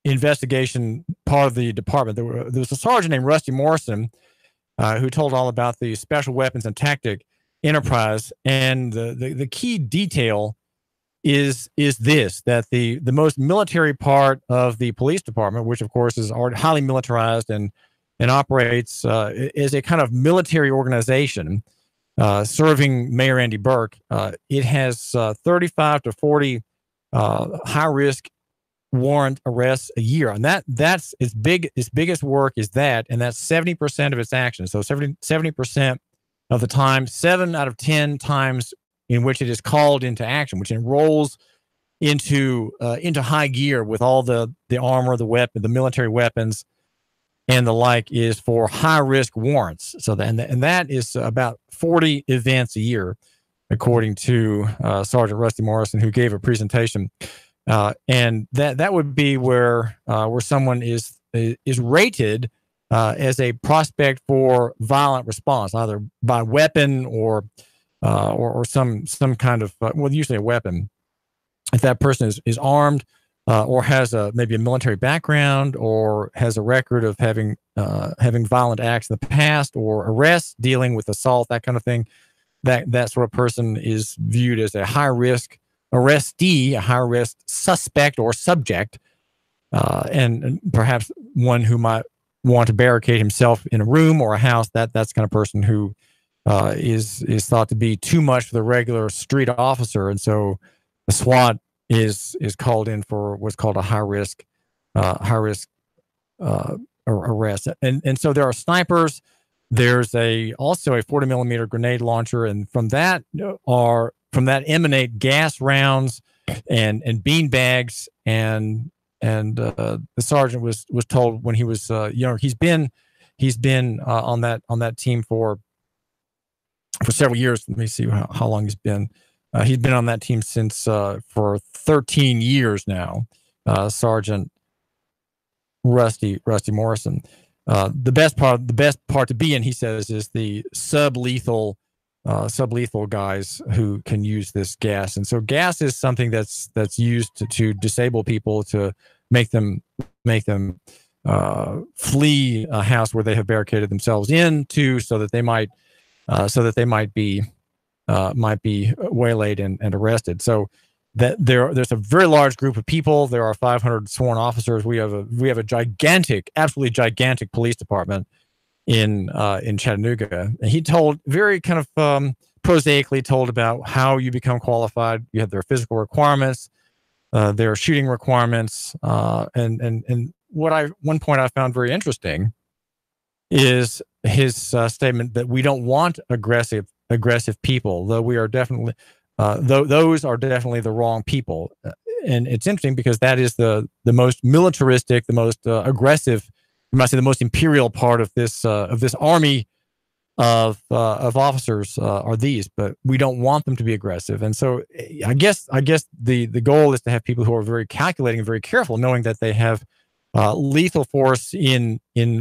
investigation part of the department. There was a sergeant named Rusty Morrison who told all about the special weapons and tactic enterprise, and the key detail is this, that the most military part of the police department, which of course is highly militarized and operates as a kind of military organization serving Mayor Andy Burke, it has 35 to 40 high-risk warrant arrests a year, and that's its biggest work is that, and that's 70% of its action. So 70% of the time, 7 out of 10 times in which it is called into action, which enrolls into high gear with all the armor, the weapon, the military weapons, and the like, is for high-risk warrants. So that is about 40 events a year, according to Sergeant Rusty Morrison, who gave a presentation. And that would be where someone is rated as a prospect for violent response, either by weapon or some kind of usually a weapon. If that person is armed, or has maybe a military background, or has a record of having violent acts in the past, or arrests dealing with assault, that kind of thing, that sort of person is viewed as a high risk arrestee, a high risk suspect or subject, and perhaps one who might want to barricade himself in a room or a house. That's kind of person who is thought to be too much for the regular street officer, and so the SWAT is called in for what's called a high risk arrest. And so there are snipers. There's also a 40 millimeter grenade launcher, and from that emanate gas rounds and bean bags. And the sergeant was told when he was younger, he's been on that team for several years. Let me see how long he's been. He's been on that team since for 13 years now. Sergeant Rusty Morrison. The best part to be in, he says, is the sublethal guys who can use this gas. And so gas is something that's used to disable people, to make them flee a house where they have barricaded themselves into, so that they might be waylaid and arrested. So that there's a very large group of people. There are 500 sworn officers. We have a gigantic, absolutely gigantic police department in Chattanooga. And he told very kind of prosaically told about how you become qualified. You have their physical requirements, their shooting requirements, and one point I found very interesting is his statement that we don't want aggressive people, though we are definitely those are definitely the wrong people. And it's interesting because that is the most militaristic, the most aggressive, you might say the most imperial part of this army of officers are these, but we don't want them to be aggressive. And so I guess the goal is to have people who are very calculating and very careful, knowing that they have lethal force in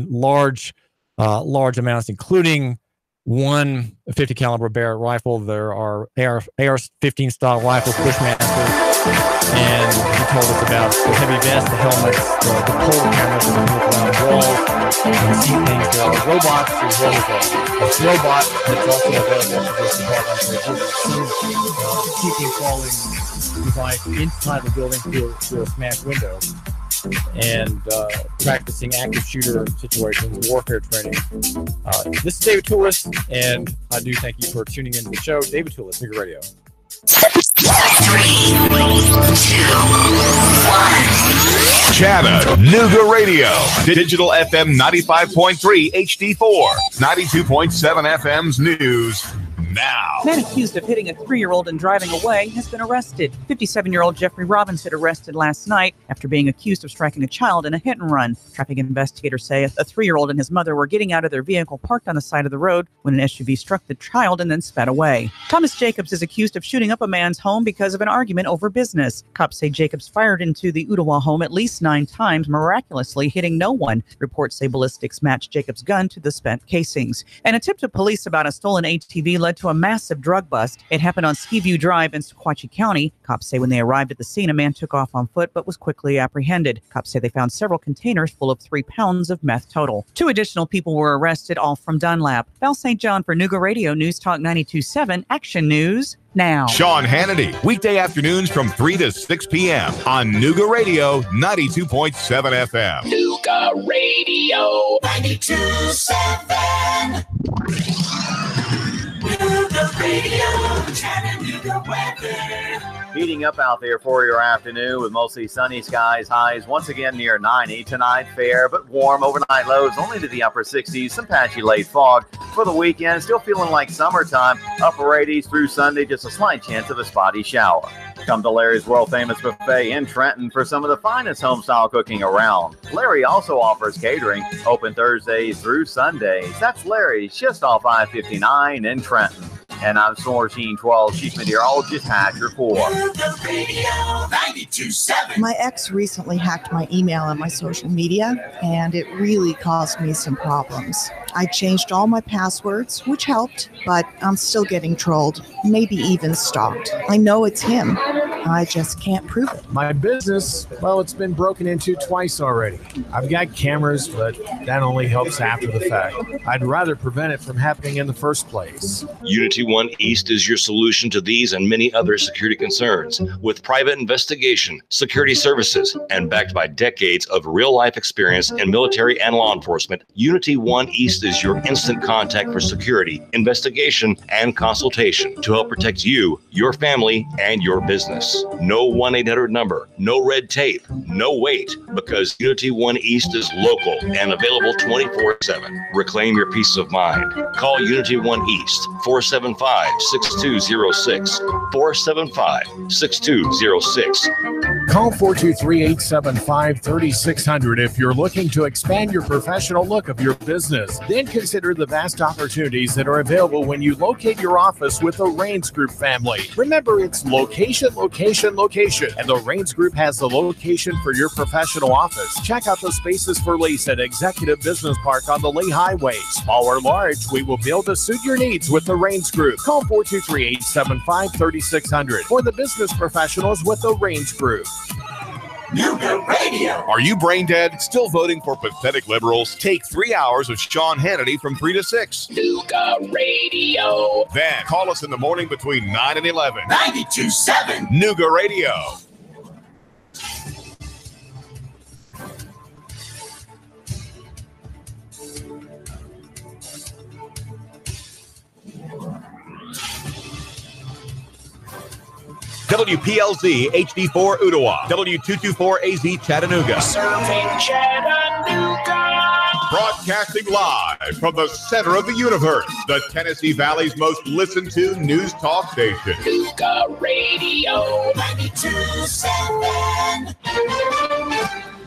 large amounts, including one 50 caliber Barrett rifle. There are AR-15 style rifles, Bushmasters, and he told us about the heavy vest, the helmets, the pole cameras that move around the walls. You can see things. There are robots, as well as a robot that's also available for this department. There's keeping falling device inside the building through a smashed window, and practicing active shooter situations, warfare training. This is David Toulis, and I do thank you for tuning into the show. David Toulis, Nigger Radio. 3, 2, 1. Chattanooga Radio. Digital FM 95.3 HD4. 92.7 FM's news. Now. Man accused of hitting a 3-year-old and driving away has been arrested. 57-year-old Jeffrey Robinson arrested last night after being accused of striking a child in a hit and run. Traffic investigators say a 3-year-old and his mother were getting out of their vehicle parked on the side of the road when an SUV struck the child and then sped away. Thomas Jacobs is accused of shooting up a man's home because of an argument over business. Cops say Jacobs fired into the Ottawa home at least 9 times, miraculously hitting no one. Reports say ballistics matched Jacobs' gun to the spent casings. An attempt to police about a stolen ATV led to a massive drug bust. It happened on Skiview Drive in Sequatchie County. Cops say when they arrived at the scene, a man took off on foot but was quickly apprehended. Cops say they found several containers full of 3 pounds of meth total. 2 additional people were arrested, all from Dunlap. Val St. John for Nuga Radio News Talk 92.7 Action News now. Sean Hannity, weekday afternoons from 3 to 6 p.m. on Nuga Radio 92.7 FM. Nuga Radio 92.7. Nuga Radio, Chattanooga weather. Heating up out there for your afternoon with mostly sunny skies. Highs once again near 90 tonight. Fair but warm. Overnight lows only to the upper 60s. Some patchy late fog for the weekend. Still feeling like summertime. Upper 80s through Sunday. Just a slight chance of a spotty shower. Come to Larry's World Famous Buffet in Trenton for some of the finest home-style cooking around. Larry also offers catering. Open Thursdays through Sundays. That's Larry's just off I-59 in Trenton. And I'm Storm Sheen 12, Chief Meteorologist Hatcher 4. My ex recently hacked my email and my social media, and it really caused me some problems. I changed all my passwords, which helped, but I'm still getting trolled, maybe even stalked. I know it's him. I just can't prove it. My business, well, it's been broken into twice already. I've got cameras, but that only helps after the fact. I'd rather prevent it from happening in the first place. Unity One East is your solution to these and many other security concerns. With private investigation, security services, and backed by decades of real-life experience in military and law enforcement, Unity One East is your instant contact for security, investigation, and consultation to help protect you, your family, and your business. No 1-800 number, no red tape, no wait, because Unity One East is local and available 24/7. Reclaim your peace of mind. Call Unity One East, 475-6206, 475-6206. Call 423-875-3600 if you're looking to expand your professional look of your business. Then consider the vast opportunities that are available when you locate your office with the Rains Group family. Remember, it's location, location, location. And the Rains Group has the location for your professional office. Check out the spaces for lease at Executive Business Park on the Lee Highway. Small or large, we will be able to suit your needs with the Rains Group. Call 423-875-3600 for the business professionals with the Rains Group. Nuga Radio. Are you brain dead? Still voting for pathetic liberals? Take 3 hours of Sean Hannity from 3 to 6. Nuga Radio. Then call us in the morning between 9 and 11. 92.7 Nuga Radio. WPLZ HD4 Ottawa, W224AZ Chattanooga. Serving Chattanooga. Broadcasting live from the center of the universe, the Tennessee Valley's most listened to news talk station. Nuga Radio 92.7.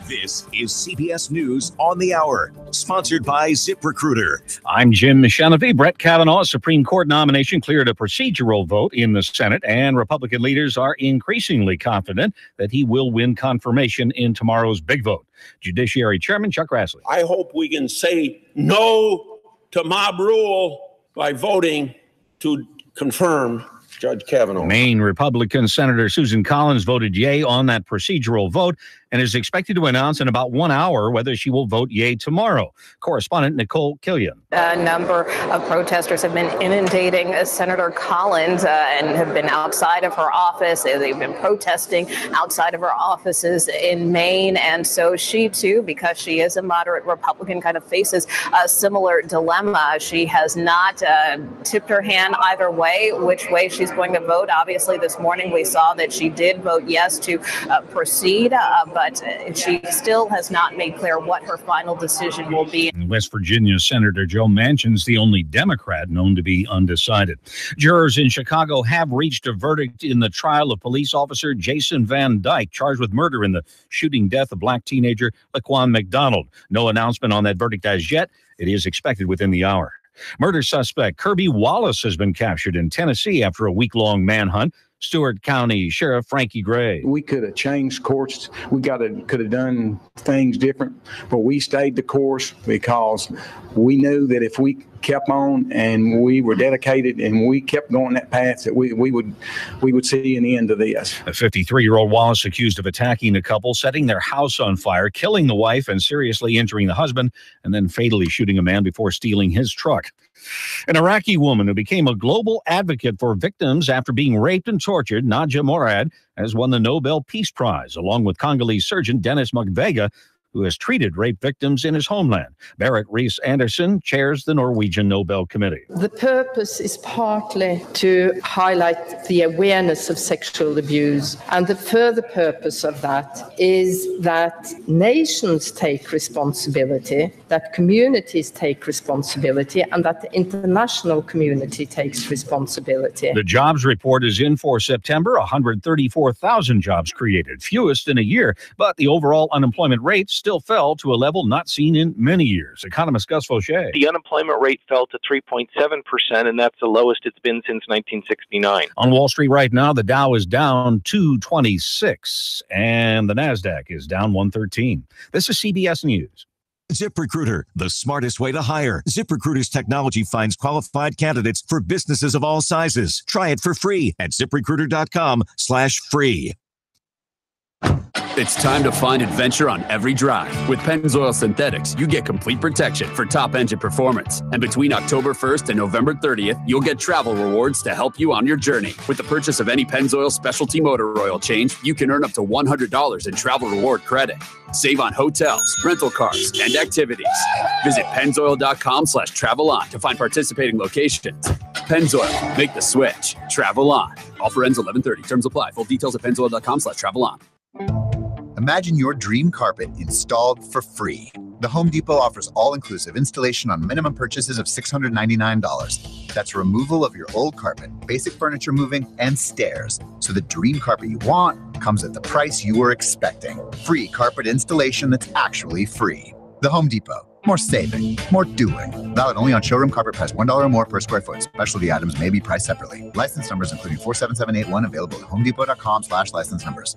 This is CBS News on the Hour, sponsored by ZipRecruiter. I'm Jim Mishanavy. Brett Kavanaugh's Supreme Court nomination cleared a procedural vote in the Senate, and Republican leaders are increasingly confident that he will win confirmation in tomorrow's big vote. Judiciary Chairman Chuck Grassley. I hope we can say no to mob rule by voting to confirm Judge Kavanaugh. Maine Republican Senator Susan Collins voted yay on that procedural vote and is expected to announce in about 1 hour whether she will vote yay tomorrow. Correspondent Nicole Killian. A number of protesters have been inundating Senator Collins and have been outside of her office. They've been protesting outside of her offices in Maine. And so she, too, because she is a moderate Republican, kind of faces a similar dilemma. She has not tipped her hand either way, which way she's going to vote. Obviously, this morning we saw that she did vote yes to proceed, but she still has not made clear what her final decision will be. West Virginia Senator Joe Manchin's the only Democrat known to be undecided. Jurors in Chicago have reached a verdict in the trial of police officer Jason Van Dyke, charged with murder in the shooting death of black teenager Laquan McDonald. No announcement on that verdict as yet. It is expected within the hour. Murder suspect Kirby Wallace has been captured in Tennessee after a week-long manhunt. Stewart County Sheriff Frankie Gray. We could have changed course. We could have done things different, but we stayed the course because we knew that if we kept on and we were dedicated and we kept going that path, that we would see an end to this. A 53-year-old Wallace accused of attacking a couple, setting their house on fire, killing the wife and seriously injuring the husband, and then fatally shooting a man before stealing his truck. An Iraqi woman who became a global advocate for victims after being raped and tortured, Nadia Morad, has won the Nobel Peace Prize, along with Congolese surgeon Denis Mukwege, who has treated rape victims in his homeland. Berit Reiss-Andersen chairs the Norwegian Nobel Committee. The purpose is partly to highlight the awareness of sexual abuse, and the further purpose of that is that nations take responsibility, that communities take responsibility, and that the international community takes responsibility. The jobs report is in for September, 134,000 jobs created, fewest in a year, but the overall unemployment rate still fell to a level not seen in many years. Economist Gus Fauché. The unemployment rate fell to 3.7%, and that's the lowest it's been since 1969. On Wall Street right now, the Dow is down 226, and the NASDAQ is down 113. This is CBS News. ZipRecruiter, the smartest way to hire. ZipRecruiter's technology finds qualified candidates for businesses of all sizes. Try it for free at ZipRecruiter.com/free. It's time to find adventure on every drive. With Pennzoil Synthetics, you get complete protection for top engine performance. And between October 1st and November 30th, you'll get travel rewards to help you on your journey. With the purchase of any Pennzoil specialty motor oil change, you can earn up to $100 in travel reward credit. Save on hotels, rental cars, and activities. Visit Pennzoil.com/travel-on to find participating locations. Pennzoil, make the switch. Travel on. Offer ends 11/30. Terms apply. Full details at Pennzoil.com/travel-on. Imagine your dream carpet installed for free. The Home Depot offers all-inclusive installation on minimum purchases of $699. That's removal of your old carpet, basic furniture moving, and stairs. So the dream carpet you want comes at the price you were expecting. Free carpet installation that's actually free. The Home Depot. More saving, more doing. Valid only on showroom carpet price $1 or more per square foot. Specialty items may be priced separately. License numbers including 47781 available at homedepot.com/license numbers.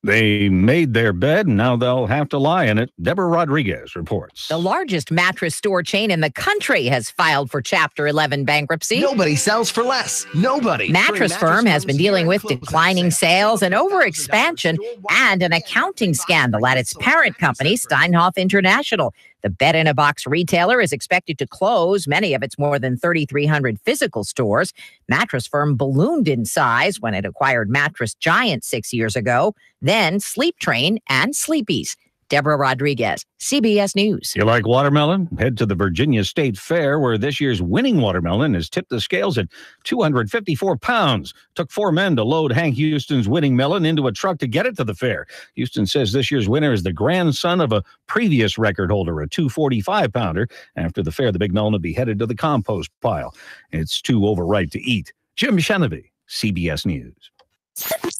They made their bed, and now they'll have to lie in it. Deborah Rodriguez reports. The largest mattress store chain in the country has filed for Chapter 11 bankruptcy. Nobody sells for less. Nobody. Mattress Firm has been dealing with declining sales and overexpansion and an accounting scandal at its parent company, Steinhoff International. The bed-in-a-box retailer is expected to close many of its more than 3,300 physical stores. Mattress Firm ballooned in size when it acquired Mattress Giant 6 years ago, then Sleep Train and Sleepies. Deborah Rodriguez, CBS News. You like watermelon? Head to the Virginia State Fair, where this year's winning watermelon has tipped the scales at 254 pounds. Took 4 men to load Hank Houston's winning melon into a truck to get it to the fair. Houston says this year's winner is the grandson of a previous record holder, a 245-pounder. After the fair, the big melon will be headed to the compost pile. It's too overripe to eat. Jim Shenevy, CBS News. 3,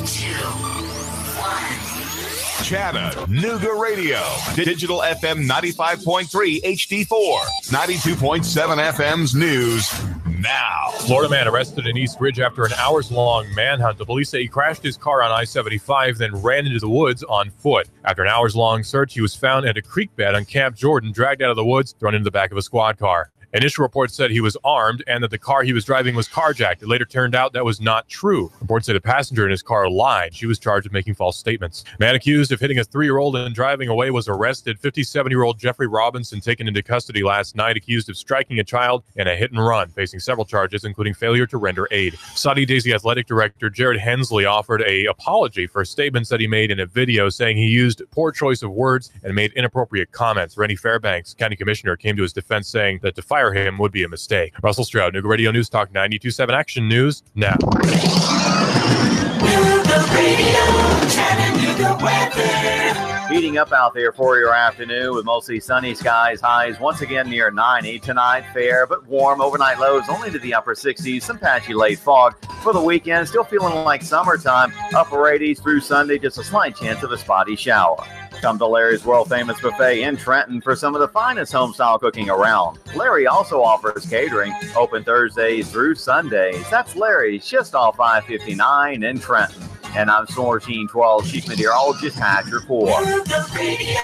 2, 1. Chattanooga Radio. Digital FM 95.3 HD4. 92.7 FM's news now. Florida man arrested in East Ridge after an hours-long manhunt. The police say he crashed his car on I-75, then ran into the woods on foot. After an hours-long search, he was found at a creek bed on Camp Jordan, dragged out of the woods, thrown into the back of a squad car. Initial reports said he was armed and that the car he was driving was carjacked. It later turned out that was not true. Reports said a passenger in his car lied. She was charged with making false statements. Man accused of hitting a 3-year-old and driving away was arrested. 57-year-old Jeffrey Robinson taken into custody last night, accused of striking a child in a hit and run, facing several charges, including failure to render aid. Saudi Daisy Athletic Director Jared Hensley offered an apology for statements that he made in a video, saying he used poor choice of words and made inappropriate comments. Rennie Fairbanks, county commissioner, came to his defense, saying that to fire him would be a mistake. Russell Stroud, Nooga Radio News Talk 92.7 Action News now. Nooga Radio, Chattanooga weather. Heating up out there for your afternoon with mostly sunny skies. Highs once again near 90 tonight. Fair but warm. Overnight lows only to the upper 60s. Some patchy late fog for the weekend. Still feeling like summertime. Upper 80s through Sunday. Just a slight chance of a spotty shower. Come to Larry's World Famous Buffet in Trenton for some of the finest home-style cooking around. Larry also offers catering, open Thursdays through Sundays. That's Larry's, just off 559 in Trenton. And I'm Sorgene 12, Chief Meteorologist at your core. Radio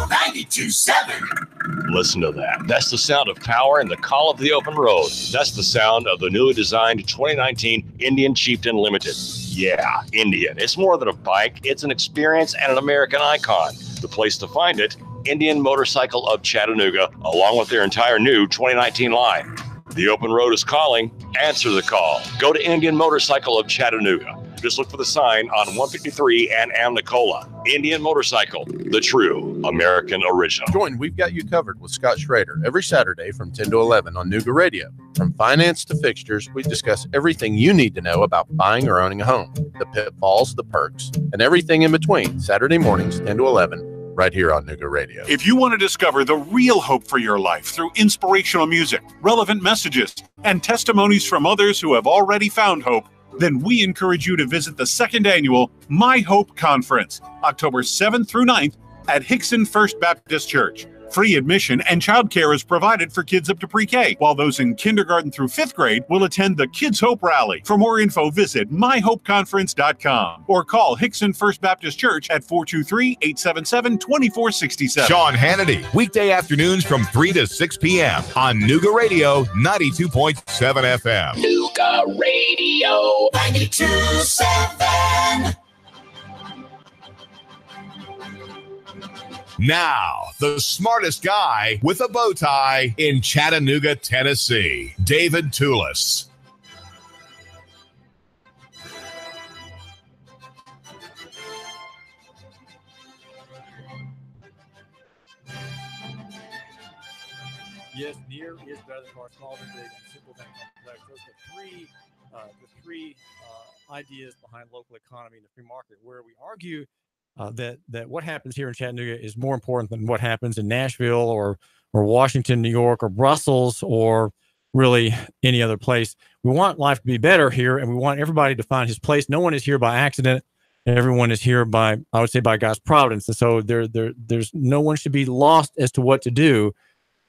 92.7. Listen to that. That's the sound of power and the call of the open road. That's the sound of the newly designed 2019 Indian Chieftain Limited. Yeah, Indian. It's more than a bike. It's an experience and an American icon. The place to find it, Indian Motorcycle of Chattanooga, along with their entire new 2019 line. The open road is calling. Answer the call. Go to Indian Motorcycle of Chattanooga. Just look for the sign on 153 and Amnicola. Indian Motorcycle, the true American original. Join We've Got You Covered with Scott Schrader every Saturday from 10 to 11 on Nooga Radio. From finance to fixtures, we discuss everything you need to know about buying or owning a home, the pitfalls, the perks, and everything in between. Saturday mornings, 10 to 11. Right here on Nooga Radio. If you want to discover the real hope for your life through inspirational music, relevant messages, and testimonies from others who have already found hope, then we encourage you to visit the second annual My Hope Conference, October 7th through 9th at Hickson First Baptist Church. Free admission and childcare is provided for kids up to pre-K, while those in kindergarten through 5th grade will attend the Kids Hope Rally. For more info, visit myhopeconference.com or call Hickson First Baptist Church at 423-877-2467. Sean Hannity, weekday afternoons from 3 to 6 p.m. on Nuga Radio 92.7 FM. Nuga Radio 92.7. Now, the smartest guy with a bow tie in Chattanooga, Tennessee, David Toulis. Yes, near is better than far, small than big, and simple than complex. Those are the three ideas behind local economy and the free market, where we argue that what happens here in Chattanooga is more important than what happens in Nashville or Washington, New York, or Brussels, or really any other place. We want life to be better here, and we want everybody to find his place. No one is here by accident. Everyone is here by, I would say, by God's providence. And so there's no one should be lost as to what to do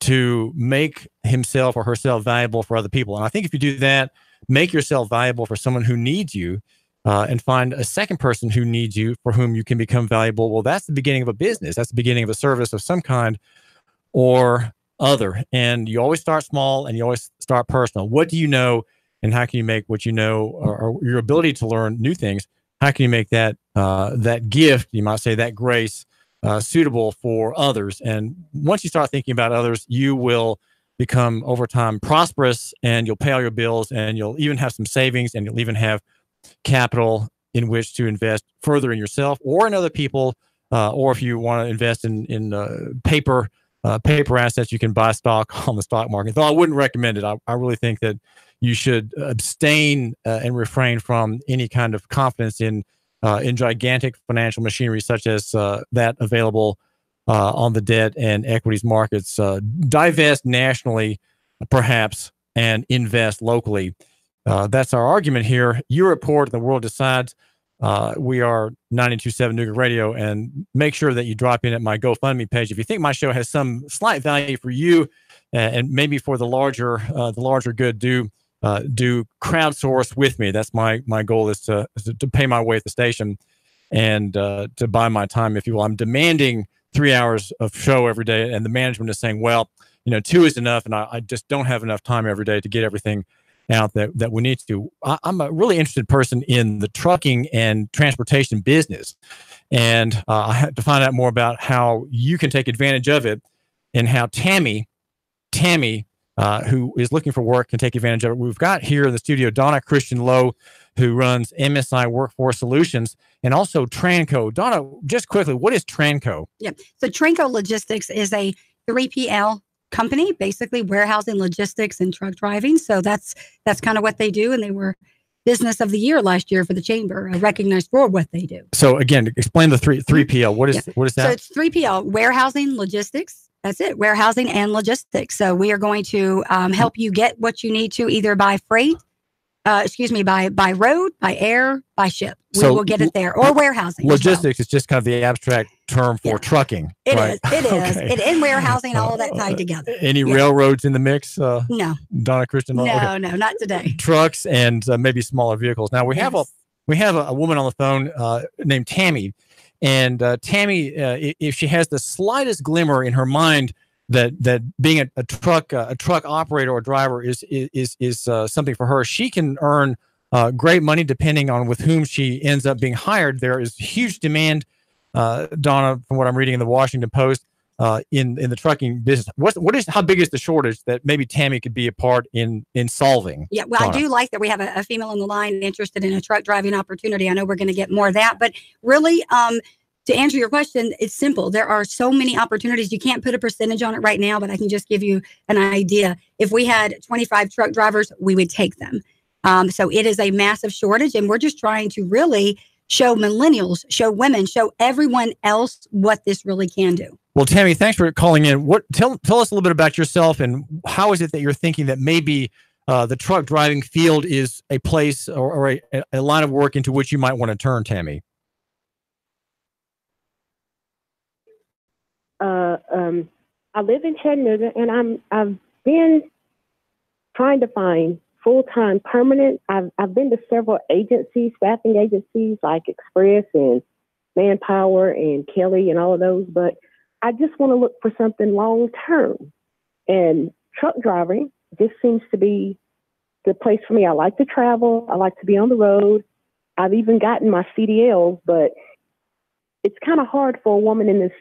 to make himself or herself valuable for other people. And I think if you do that, make yourself valuable for someone who needs you, and find a second person who needs you, for whom you can become valuable. Well, that's the beginning of a business. That's the beginning of a service of some kind or other. And you always start small and you always start personal. What do you know, and how can you make what you know, or your ability to learn new things, how can you make that that gift, you might say, that grace, suitable for others? And once you start thinking about others, you will become over time prosperous, and you'll pay all your bills, and you'll even have some savings, and you'll even have capital in which to invest further in yourself or in other people, or if you want to invest in paper assets, you can buy stock on the stock market. Though I wouldn't recommend it. I really think that you should abstain and refrain from any kind of confidence in gigantic financial machinery such as that available on the debt and equities markets. Divest nationally, perhaps, and invest locally. That's our argument here. You report, the world decides. We are 92.7 Nuga Radio, and make sure that you drop in at my GoFundMe page if you think my show has some slight value for you, and maybe for the larger good. Do crowdsource with me. That's my goal, is to pay my way at the station, and to buy my time, if you will. I'm demanding 3 hours of show every day, and the management is saying, well, 2 is enough, and I just don't have enough time every day to get everything out that we need to. I'm a really interested person in the trucking and transportation business, and I had to find out more about how you can take advantage of it, and how Tammy, who is looking for work, can take advantage of it. We've got here in the studio Donna Christian-Lowe, who runs MSI Workforce Solutions, and also Tranco. Donna, just quickly, what is Tranco? Yeah, so Tranco Logistics is a 3PL company, basically warehousing, logistics, and truck driving. So that's kind of what they do, and they were Business of the Year last year for the chamber, recognized for what they do. So again, explain the 3PL. What is that? So it's 3PL, warehousing, logistics. That's it, warehousing and logistics. So we are going to help you get what you need to, either by freight, by road, by air, by ship. We will get it there, or warehousing. Logistics is just kind of the abstract term for trucking. It right? is. It in warehousing, all of that tied together. Any railroads in the mix? No. Donna Christian-Lowe? No, not today. Trucks and maybe smaller vehicles. Now we have a woman on the phone named Tammy, and Tammy, if she has the slightest glimmer in her mind that being a truck operator or driver is something for her, she can earn great money depending on with whom she ends up being hired. There is huge demand, Donna, from what I'm reading in the Washington Post, in the trucking business. How big is the shortage that maybe Tammy could be a part in solving? Yeah, well, Donna, I do like that we have a female on the line interested in a truck driving opportunity. I know we're going to get more of that, but really, to answer your question, it's simple. There are so many opportunities. You can't put a percentage on it right now, but I can just give you an idea. If we had 25 truck drivers, we would take them. So it is a massive shortage, and we're just trying to really show millennials, show women, show everyone else what this really can do. Well, Tammy, thanks for calling in. Tell us a little bit about yourself, and how is it that you're thinking that maybe the truck driving field is a place or a line of work into which you might want to turn, Tammy? I live in Chattanooga, and I've been trying to find full-time permanent. I've been to several agencies, staffing agencies like Express and Manpower and Kelly and all of those, but I just want to look for something long-term. And truck driving just seems to be the place for me. I like to travel. I like to be on the road. I've even gotten my CDLs, but it's kind of hard for a woman in this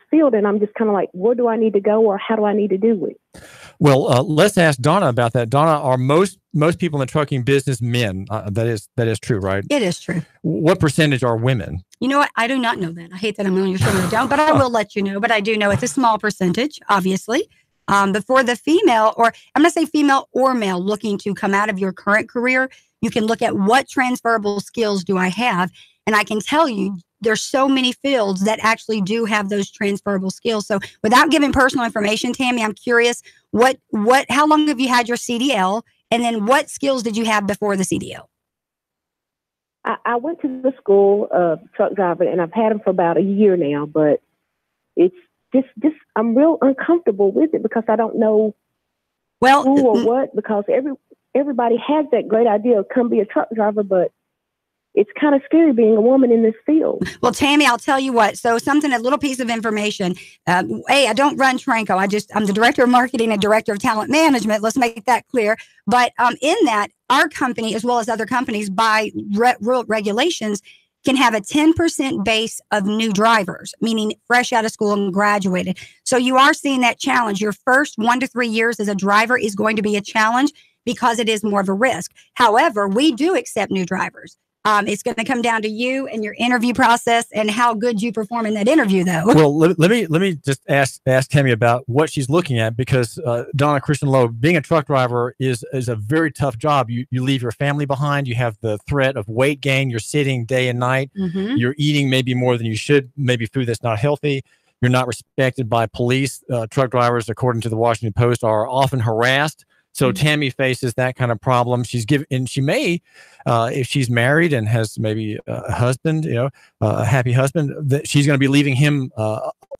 field, and I'm just kind of like, where do I need to go, or how do I need to do it? Well, let's ask Donna about that. Donna, are most people in the trucking business men? That is true, right? It is true. What percentage are women? You know what? I do not know that. I hate that I'm on your shoulder down, but I will let you know. But I do know it's a small percentage, obviously. But for the female, or I'm going to say female or male, looking to come out of your current career, you can look at what transferable skills do I have, and I can tell you there's so many fields that actually do have those transferable skills. So without giving personal information, Tammy, I'm curious, how long have you had your CDL? And then what skills did you have before the CDL? I went to the school of truck driving, and I've had them for about a year now, but it's just I'm real uncomfortable with it because I don't know who or what, because everybody has that great idea of come be a truck driver, but it's kind of scary being a woman in this field. Well, Tammy, I'll tell you what. So a little piece of information. I don't run Tranco. I'm the director of marketing and director of talent management. Let's make that clear. But in that, our company, as well as other companies, by rule regulations, can have a 10% base of new drivers, meaning fresh out of school and graduated. So you are seeing that challenge. Your first 1 to 3 years as a driver is going to be a challenge because it is more of a risk. However, we do accept new drivers. It's going to come down to you and your interview process and how good you perform in that interview, though. Well, let me just ask Tammy about what she's looking at, because Donna Christian-Lowe, being a truck driver is a very tough job. You leave your family behind. You have the threat of weight gain. You're sitting day and night. Mm-hmm. You're eating maybe more than you should, maybe food that's not healthy. You're not respected by police. Truck drivers, according to the Washington Post, are often harassed. So Tammy faces that kind of problem. And she may, if she's married and has maybe a husband, a happy husband, that she's going to be leaving him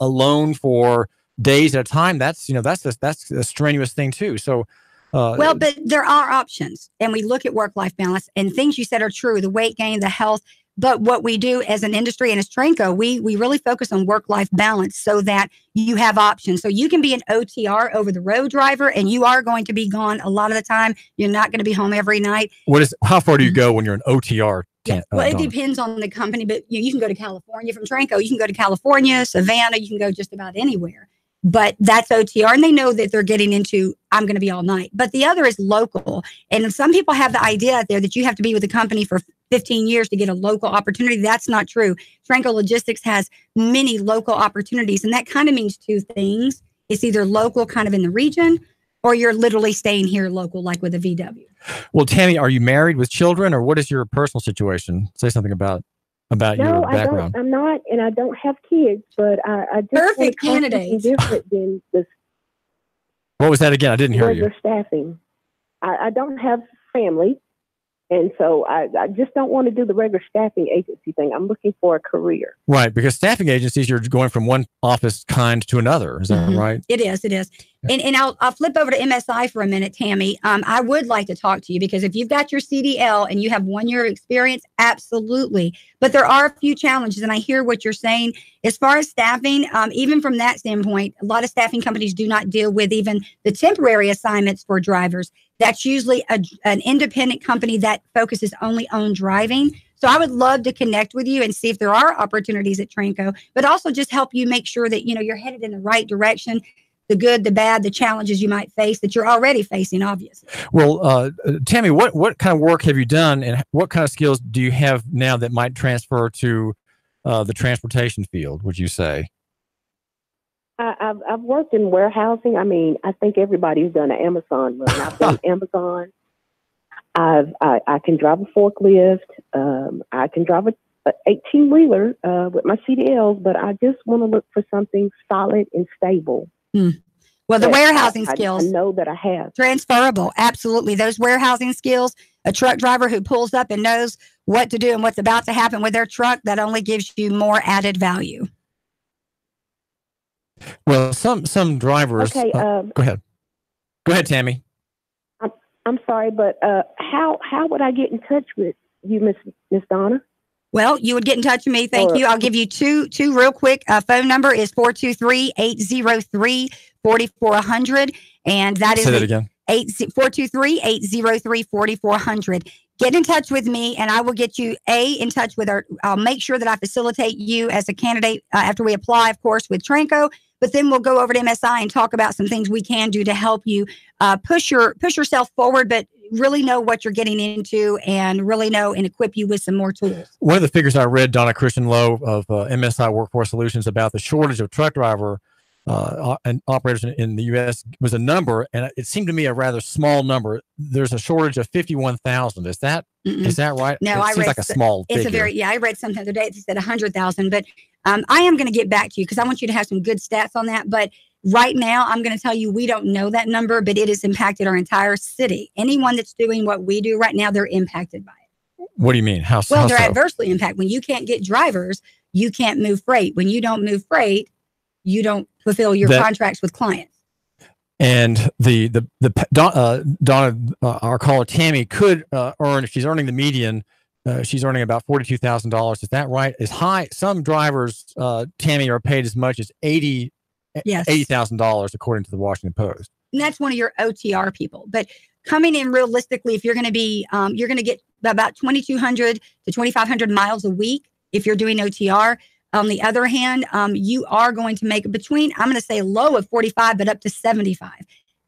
alone for days at a time. That's a strenuous thing too. So, well, but there are options, and we look at work-life balance, and things you said are true: the weight gain, the health. But what we do as an industry and as Tranco, we really focus on work-life balance so that you have options. So you can be an OTR, over the road driver, and you are going to be gone a lot of the time. You're not going to be home every night. How far do you go when you're an OTR? Well, it depends on the company, but you can go to California from Tranco. You can go to California, Savannah. You can go just about anywhere. But that's OTR, and they know that they're getting into, I'm going to be all night. But the other is local. And some people have the idea out there that you have to be with a company for 15 years to get a local opportunity. That's not true. Tranco Logistics has many local opportunities, and that kind of means two things. It's either local, kind of in the region, or you're literally staying here local, like with a VW. Well, Tammy, are you married with children, or what is your personal situation? Say something about your background. I'm not, and I don't have kids, but I just perfect candidate. Different than this. What was that again? I didn't hear you. Staffing. I don't have family, and so I just don't want to do the regular staffing agency thing. I'm looking for a career. Right, because staffing agencies, you're going from one office kind to another. Is that right? It is. And I'll flip over to MSI for a minute, Tammy. I would like to talk to you, because if you've got your CDL and you have 1 year of experience, absolutely. But there are a few challenges, and I hear what you're saying. As far as staffing, even from that standpoint, a lot of staffing companies do not deal with even the temporary assignments for drivers. That's usually an independent company that focuses only on driving. So I would love to connect with you and see if there are opportunities at Tranco, but also just help you make sure that you're headed in the right direction. The good, the bad, the challenges you might face that you're already facing, obviously. Well, Tammy, what kind of work have you done, and what kind of skills do you have now that might transfer to the transportation field, would you say? I've worked in warehousing. I mean, I think everybody's done an Amazon run. I've done Amazon. I can drive a forklift. I can drive a 18-wheeler with my CDLs, but I just want to look for something solid and stable. Well, the warehousing skills, I know that I have. Transferable. Absolutely. Those warehousing skills, a truck driver who pulls up and knows what to do and what's about to happen with their truck, that only gives you more added value. Well, some drivers. Okay. Go ahead. Go ahead, Tammy. I'm sorry, but how would I get in touch with you, Miss Donna? Well, you would get in touch with me. Thank you. I'll give you two real quick. Phone number is 423-803-4400. And that is Say that again. 423-803-4400. Get in touch with me and I will get you in touch with I'll make sure that I facilitate you as a candidate after we apply, of course, with Tranco. But then we'll go over to MSI and talk about some things we can do to help you push yourself forward, but really know what you're getting into and really know and equip you with some more tools. One of the figures I read, Donna Christian-Lowe of MSI Workforce Solutions, about the shortage of truck driver and operators in the U.S. was a number, and it seemed to me a rather small number. There's a shortage of 51,000. Is that right? No, it seems like a small figure. I read something the other day that said 100,000, but I am going to get back to you because I want you to have some good stats on that. But right now, I'm going to tell you we don't know that number, but it has impacted our entire city. Anyone that's doing what we do right now, they're impacted by it. What do you mean? How they're so? adversely impacted. When you can't get drivers, you can't move freight. When you don't move freight, you don't fulfill your contracts with clients. And Donna, our caller Tammy, could earn, if she's earning the median, she's earning about $42,000. Is that right? Is high. Some drivers, Tammy, are paid as much as $80,000 according to the Washington Post. And that's one of your OTR people. But coming in realistically, if you're going to be, you're going to get about 2,200 to 2,500 miles a week if you're doing OTR. On the other hand, you are going to make between, I'm going to say a low of 45, but up to 75,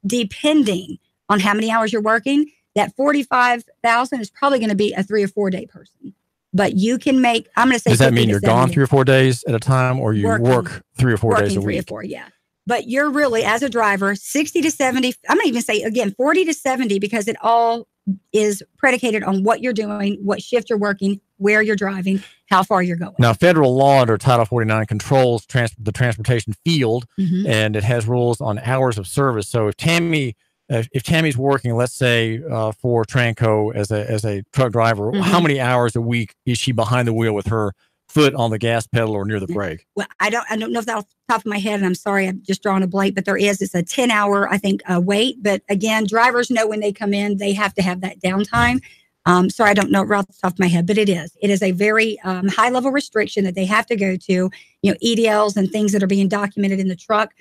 depending on how many hours you're working. That 45,000 is probably going to be a 3 or 4 day person. But you can make, I'm going to say. Does that mean you're gone 3 or 4 days at a time, or you work 3 or 4 days a week? 3 or 4, yeah. But you're really, as a driver, 60 to 70, I'm going to even say, again, 40 to 70, because it all is predicated on what you're doing, what shift you're working, where you're driving, how far you're going. Now, federal law under Title 49 controls the transportation field, and it has rules on hours of service. So if Tammy's working, let's say for Tranco as a truck driver, how many hours a week is she behind the wheel with her foot on the gas pedal or near the brake? Well, I don't know if that's off the top of my head, and I'm sorry, I'm just drawing a blank, but it's a 10-hour, I think, wait. But again, drivers know when they come in, they have to have that downtime. Sorry, I don't know right off the top of my head, but it is a very high level restriction that they have to go to, EDLs and things that are being documented in the truck,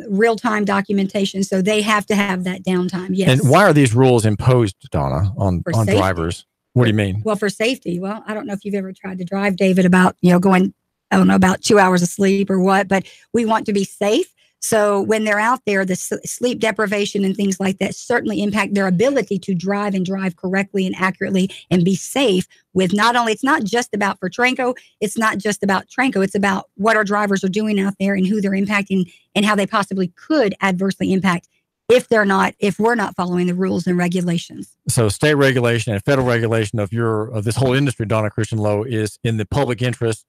real-time documentation. So they have to have that downtime. Yes. And why are these rules imposed, Donna, on drivers? What do you mean? Well, for safety. Well, I don't know if you've ever tried to drive, David, about, going, I don't know, about 2 hours of sleep or what, but we want to be safe. So when they're out there, the sleep deprivation and things like that certainly impact their ability to drive and drive correctly and accurately and be safe with it's not just about for Tranco, it's not just about Tranco, it's about what our drivers are doing out there and who they're impacting and how they possibly could adversely impact if we're not following the rules and regulations. So state regulation and federal regulation of this whole industry, Donna Christian-Lowe, is in the public interest,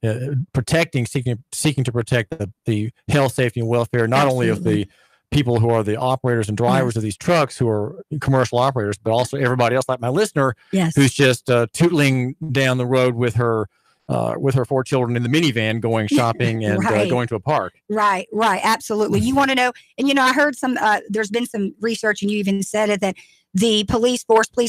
seeking to protect the health, safety, and welfare, not only of the people who are the operators and drivers of these trucks who are commercial operators, but also everybody else, like my listener, who's just tootling down the road with her 4 children in the minivan going shopping and going to a park. Right. Absolutely. You want to know, and I heard there's been some research, and you even said it, that the police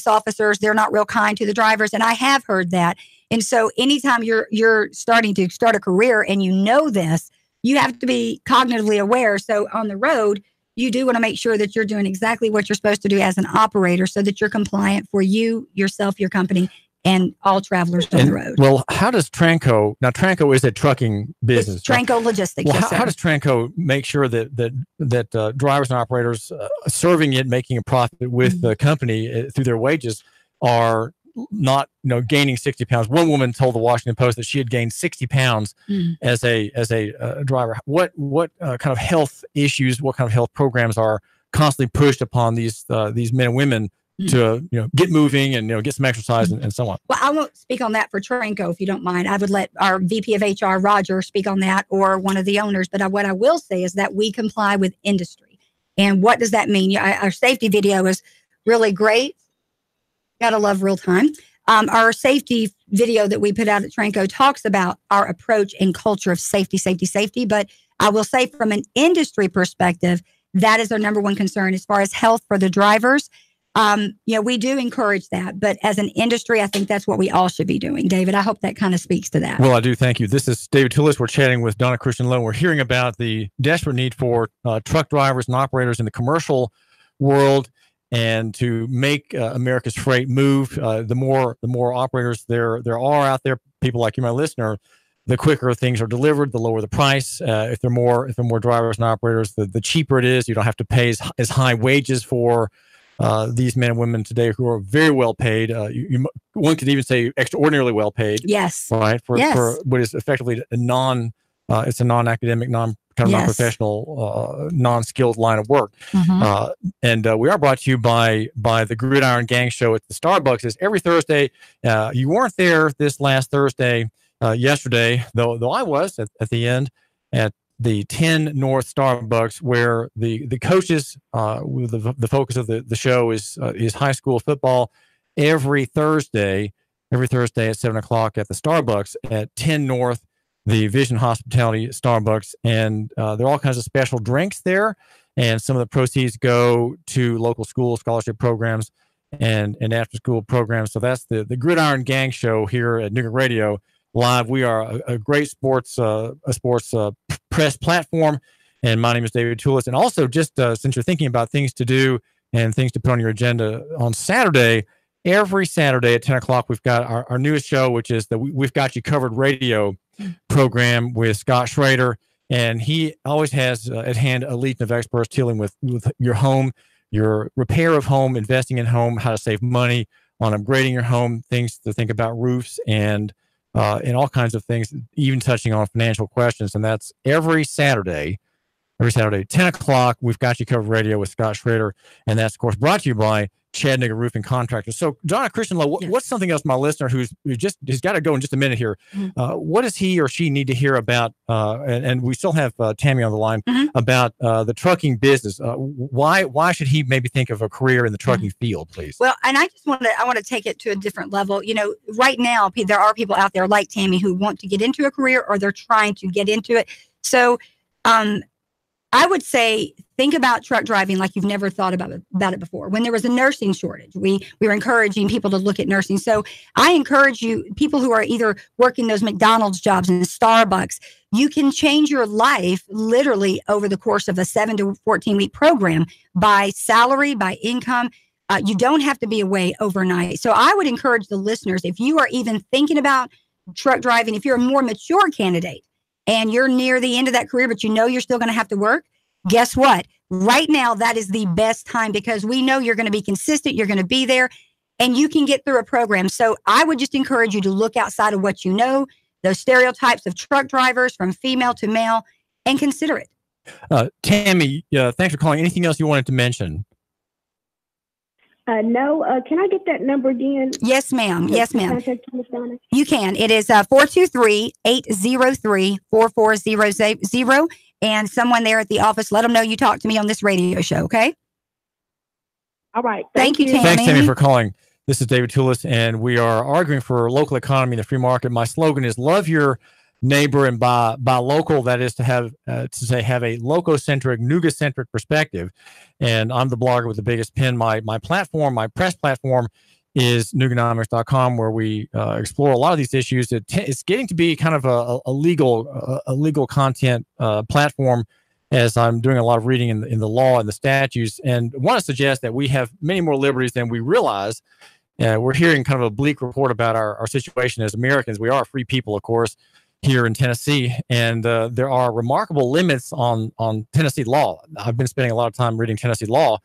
officers, they're not real kind to the drivers. And I have heard that. And so anytime you're starting to start a career and you know this, you have to be cognitively aware. So on the road, you do want to make sure that you're doing exactly what you're supposed to do as an operator so that you're compliant for you, yourself, your company, and all travelers on the road. Well, how does Tranco, now Tranco is a trucking business. It's Tranco Logistics. Well, how does Tranco make sure that drivers and operators serving it, making a profit with the company through their wages are not, gaining 60 pounds? One woman told the Washington Post that she had gained 60 pounds as a driver. What kind of health issues, what kind of health programs are constantly pushed upon these men and women to get moving and get some exercise and so on? Well, I won't speak on that for Tranco, if you don't mind. I would let our VP of HR, Roger, speak on that, or one of the owners. But what I will say is that we comply with industry. And what does that mean? Our safety video is really great. Gotta love real time. Our safety video that we put out at Tranco talks about our approach and culture of safety. But I will say from an industry perspective, that is our number one concern as far as health for the drivers. We do encourage that, but as an industry, I think that's what we all should be doing. David, I hope that kind of speaks to that. Well, I do. Thank you. This is David Toulis. We're chatting with Donna Christian-Lowe. We're hearing about the desperate need for truck drivers and operators in the commercial world, and to make America's freight move. The more operators there are out there, people like you, my listener, the quicker things are delivered, the lower the price. If there are more drivers and operators, the cheaper it is. You don't have to pay as high wages for these men and women today who are very well paid. One could even say extraordinarily well paid. Yes. Right. For what is effectively it's a non-academic, non-professional, non-skilled line of work. And we are brought to you by the Gridiron Gang Show at the Starbucks. It's every Thursday. You weren't there this last Thursday, yesterday, though I was at the end at the 10 North Starbucks, where the coaches, the focus of the show is high school football. Every Thursday at 7:00 at the Starbucks at 10 North, the Vision Hospitality Starbucks, and there are all kinds of special drinks there, and some of the proceeds go to local school scholarship programs and after school programs. So that's the Gridiron Gang Show here at Nougat Radio Live. We are a great sports press platform, and my name is David Toulis. And also, just since you're thinking about things to do and things to put on your agenda, on Saturday, every Saturday at 10:00, we've got our newest show, which is the We've Got You Covered radio program with Scott Schrader, and he always has at hand a legion of experts dealing with your home, your repair of home, investing in home, how to save money on upgrading your home, things to think about, roofs, and all kinds of things, even touching on financial questions. And that's every Saturday, 10:00. We've Got You Covered radio with Scott Schrader, and that's, of course, brought to you by Chattanooga Roofing Contractors. So, Donna Christian-Lowe, what's something else my listener who's got to go in just a minute here? What does he or she need to hear about? And we still have Tammy on the line about the trucking business. Why should he maybe think of a career in the trucking field, please? Well, and I want to take it to a different level. Right now there are people out there like Tammy who want to get into a career, or they're trying to get into it. So, I would say think about truck driving like you've never thought about it before. When there was a nursing shortage, we were encouraging people to look at nursing. So I encourage you, people who are either working those McDonald's jobs and Starbucks, you can change your life literally over the course of a 7 to 14 week program by salary, by income. You don't have to be away overnight. So I would encourage the listeners, if you are even thinking about truck driving, if you're a more mature candidate, and you're near the end of that career, but you're still going to have to work, guess what? Right now, that is the best time, because we know you're going to be consistent, you're going to be there, and you can get through a program. So I would just encourage you to look outside of what you know, those stereotypes of truck drivers from female to male, and consider it. Tammy, thanks for calling. Anything else you wanted to mention? No. Can I get that number again? Yes, ma'am. Yes, ma'am. You can. It is 423-803-4400. And someone there at the office, let them know you talked to me on this radio show, okay? All right. Thank you, Tammy. Thanks, Tammy, for calling. This is David Toulis, and we are arguing for local economy and the free market. My slogan is love your neighbor, and by local, that is to have a loco-centric, nougat-centric perspective. And I'm the blogger with the biggest pen. My platform, my press platform, is Nouganomics.com, where we explore a lot of these issues. It's getting to be kind of a legal content platform, as I'm doing a lot of reading in the law and the statutes, and want to suggest that we have many more liberties than we realize. We're hearing kind of a bleak report about our situation as Americans. We are a free people, of course, here in Tennessee, and there are remarkable limits on Tennessee law. I've been spending a lot of time reading Tennessee law,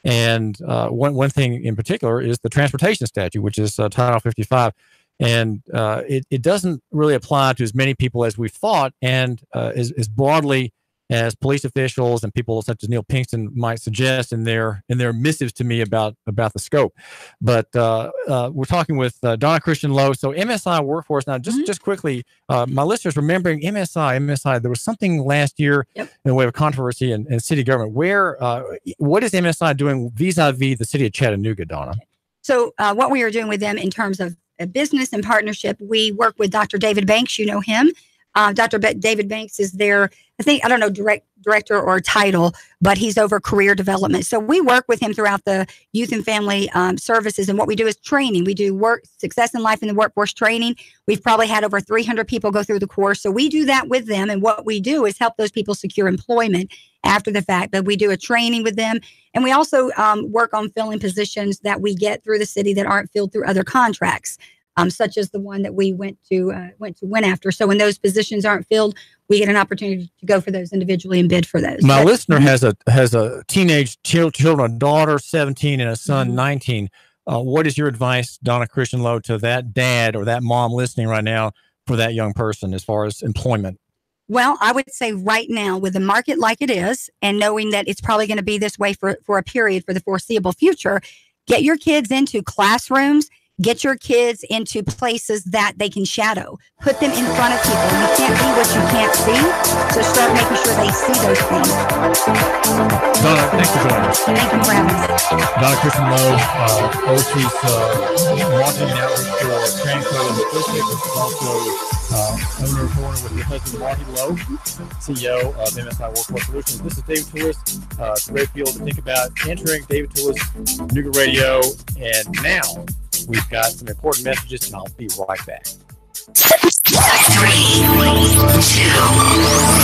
and one thing in particular is the transportation statute, which is Title 55, and it doesn't really apply to as many people as we thought, and as broadly as police officials and people such as Neil Pinkston might suggest in their missives to me about the scope. But we're talking with Donna Christian-Lowe. So MSI Workforce. Now, just quickly, my listeners remembering MSI, there was something last year in the way of controversy in city government. What is MSI doing vis-a-vis the city of Chattanooga, Donna? So what we are doing with them in terms of a business and partnership, we work with Dr. David Banks. You know him. Dr. David Banks is there. I don't know, director or title, but he's over career development. So we work with him throughout the youth and family services. And what we do is training. We do success in life in the workforce training. We've probably had over 300 people go through the course. So we do that with them. And what we do is help those people secure employment after the fact. But we do a training with them. And we also work on filling positions that we get through the city that aren't filled through other contracts. Such as the one that we went to win after. So when those positions aren't filled, we get an opportunity to go for those individually and bid for those. My listener has a teenage children, a daughter 17 and a son 19. What is your advice, Donna Christian-Lowe, to that dad or that mom listening right now for that young person as far as employment? Well, I would say right now, with the market like it is, and knowing that it's probably going to be this way for a period for the foreseeable future, get your kids into classrooms. Get your kids into places that they can shadow. Put them in front of people. You can't be what you can't see. So start making sure they see those things. Donna, thanks for joining us. Thank you for having us. Donna Christian-Lowe oversees marketing and outreach for Transco and the district. She's also owner of Corner with your husband, Marty Lowe, CEO of MSI Workforce Solutions. This is David Toulis. It's a great field to think about. Entering David Toulis, Nuga Radio, and now we've got some important messages, and I'll be right back. 3, 2,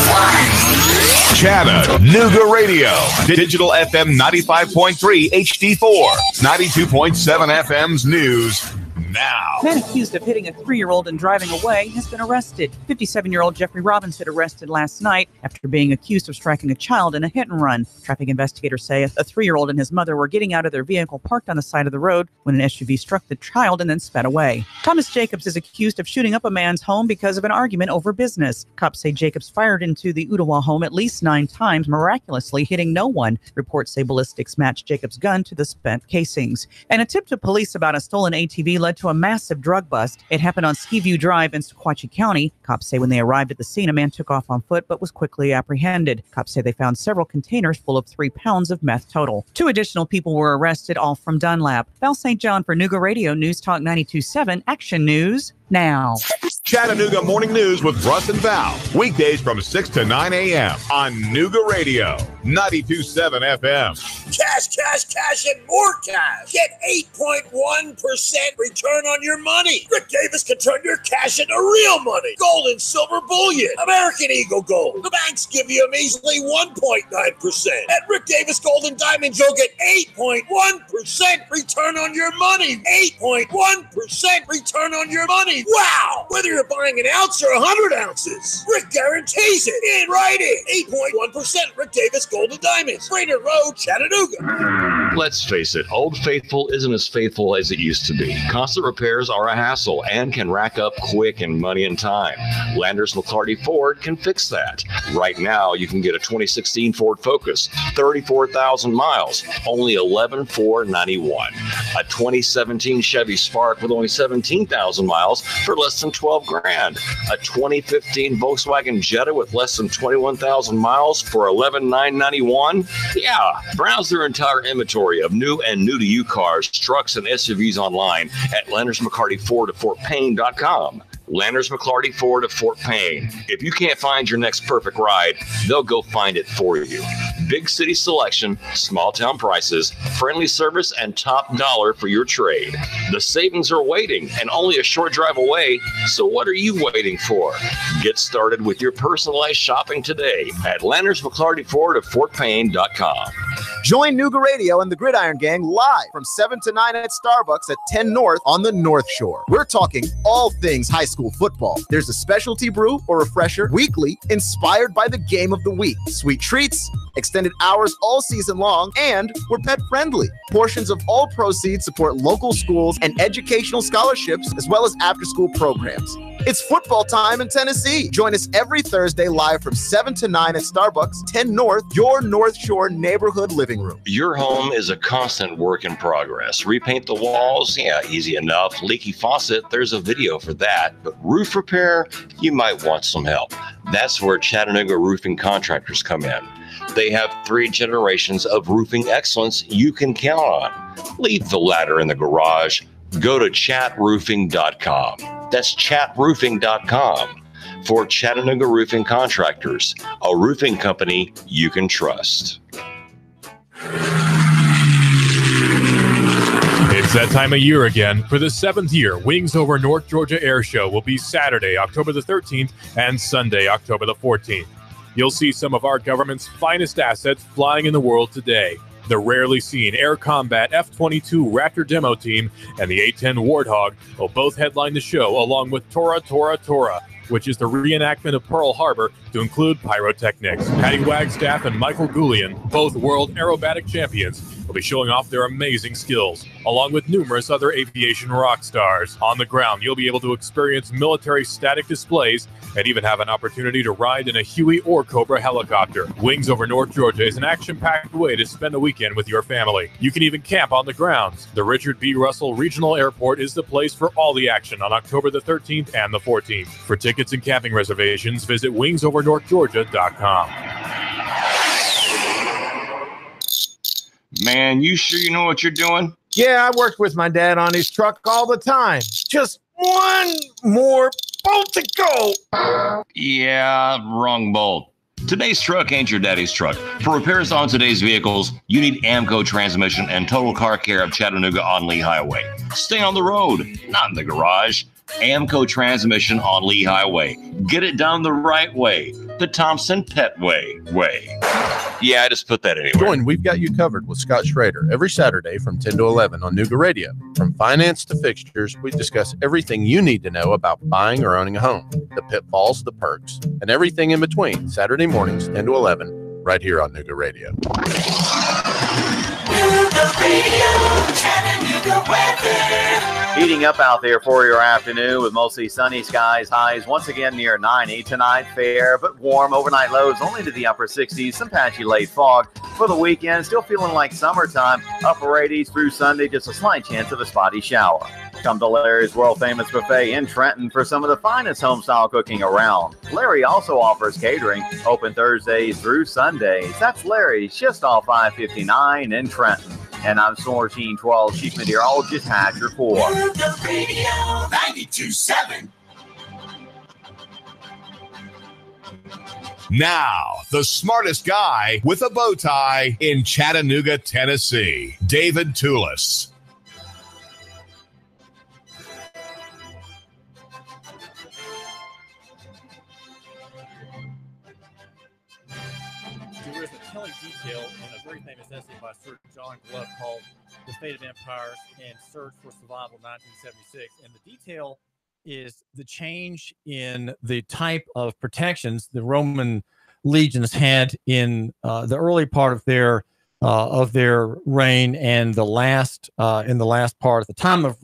1. Chattanooga Radio. Digital FM 95.3 HD4. 92.7 FM's news. Now. Man accused of hitting a 3-year-old and driving away has been arrested. 57-year-old Jeffrey Robinson arrested last night after being accused of striking a child in a hit and run. Traffic investigators say a 3-year-old and his mother were getting out of their vehicle parked on the side of the road when an SUV struck the child and then sped away. Thomas Jacobs is accused of shooting up a man's home because of an argument over business. Cops say Jacobs fired into the Ottawa home at least 9 times, miraculously hitting no one. Reports say ballistics matched Jacobs' gun to the spent casings. An tip to police about a stolen ATV led to a massive drug bust. It happened on Skiview Drive in Sequatchie County. Cops say when they arrived at the scene, a man took off on foot but was quickly apprehended. Cops say they found several containers full of 3 pounds of meth total. 2 additional people were arrested, all from Dunlap. Val St. John for Nuga Radio News Talk 92.7 Action News now. Chattanooga Morning News with Russ and Val. Weekdays from 6 to 9 a.m. on Nuga Radio, 92.7 FM. Cash, cash, cash, and more cash. Get 8.1% return on your money. Rick Davis can turn your cash into real money. Gold and silver bullion. American Eagle Gold. The banks give you a measly 1.9%. At Rick Davis Gold and Diamonds, you'll get 8.1% return on your money. 8.1% return on your money. Wow! Whether you're buying an ounce or 100 ounces, Rick guarantees it in writing. 8.1% Rick Davis Gold and Diamonds. Raider Road, Chattanooga. Let's face it, Old Faithful isn't as faithful as it used to be. Constant repairs are a hassle and can rack up quick in money and time. Landers McClarty Ford can fix that. Right now, you can get a 2016 Ford Focus, 34,000 miles, only $11,491. A 2017 Chevy Spark with only 17,000 miles for less than $12,000. A 2015 Volkswagen Jetta with less than 21,000 miles for $11,991. Yeah, browse their entire inventory of new and new-to-you cars, trucks, and SUVs online at Landers McCarty Ford at FortPayne.com. Landers McClarty Ford of Fort Payne. If you can't find your next perfect ride, they'll go find it for you. Big city selection, small town prices, friendly service, and top dollar for your trade. The savings are waiting and only a short drive away, so what are you waiting for? Get started with your personalized shopping today at Landers McClarty Ford of FortPayne.com. Join Nuga Radio and the Gridiron Gang live from 7 to 9 at Starbucks at 10 North on the North Shore. We're talking all things high school football. There's a specialty brew or refresher weekly inspired by the game of the week. Sweet treats, extended hours all season long, and we're pet friendly. Portions of all proceeds support local schools and educational scholarships as well as after-school programs. It's football time in Tennessee. Join us every Thursday live from 7 to 9 at Starbucks, 10 North, your North Shore neighborhood living room. Your home is a constant work in progress. Repaint the walls? Yeah, easy enough. Leaky faucet? There's a video for that. But roof repair? You might want some help. That's where Chattanooga Roofing Contractors come in. They have 3 generations of roofing excellence you can count on. Leave the ladder in the garage. Go to chatroofing.com. That's chatroofing.com. for Chattanooga Roofing Contractors, a roofing company you can trust. It's that time of year again. For the 7th year, Wings Over North Georgia Air Show will be Saturday, October the 13th, and Sunday, October the 14th. You'll see some of our government's finest assets flying in the world today. The rarely seen Air Combat F-22 Raptor demo team and the A-10 Warthog will both headline the show, along with Tora, which is the reenactment of Pearl Harbor to include pyrotechnics. Patty Wagstaff and Michael Goulian, both world aerobatic champions, will be showing off their amazing skills, along with numerous other aviation rock stars. On the ground, you'll be able to experience military static displays and even have an opportunity to ride in a Huey or Cobra helicopter. Wings Over North Georgia is an action-packed way to spend a weekend with your family. You can even camp on the grounds. The Richard B. Russell Regional Airport is the place for all the action on October the 13th and the 14th. For tickets and camping reservations, visit wingsovernorthgeorgia.com. Man, you sure you know what you're doing? Yeah, I worked with my dad on his truck all the time. Just one more bolt to go. Yeah, wrong bolt. Today's truck ain't your daddy's truck. For repairs on today's vehicles, you need AMCO Transmission and Total Car Care of Chattanooga on Lee Highway. Stay on the road, not in the garage. AMCO Transmission on Lee Highway. Get it done the right way. The Thompson Pet way. Yeah, I just put that anywhere. Join We've Got You Covered with Scott Schrader every Saturday from 10 to 11 on Nooga Radio. From finance to fixtures, we discuss everything you need to know about buying or owning a home, the pitfalls, the perks, and everything in between. Saturday mornings, 10 to 11, right here on Nooga Radio. Nooga Radio, Chattanooga weather. Heating up out there for your afternoon with mostly sunny skies. Highs once again near 90 tonight. Fair but warm. Overnight lows only to the upper 60s. Some patchy late fog for the weekend. Still feeling like summertime. Upper 80s through Sunday. Just a slight chance of a spotty shower. Come to Larry's World Famous Buffet in Trenton for some of the finest home-style cooking around. Larry also offers catering. Open Thursdays through Sundays. That's Larry's, just off 559 in Trenton. And I'm Sorgene 12, Chief Meteorologist, Hatch Report. Nooga Radio 92.7. Now, the smartest guy with a bow tie in Chattanooga, Tennessee, David Toulis. There is a telling detail in a very famous essay by Sir John Glubb called The Fate of Empires and Search for Survival, 1976. And the detail is the change in the type of protections the Roman legions had in the early part of their reign and the last in the last part. At the time of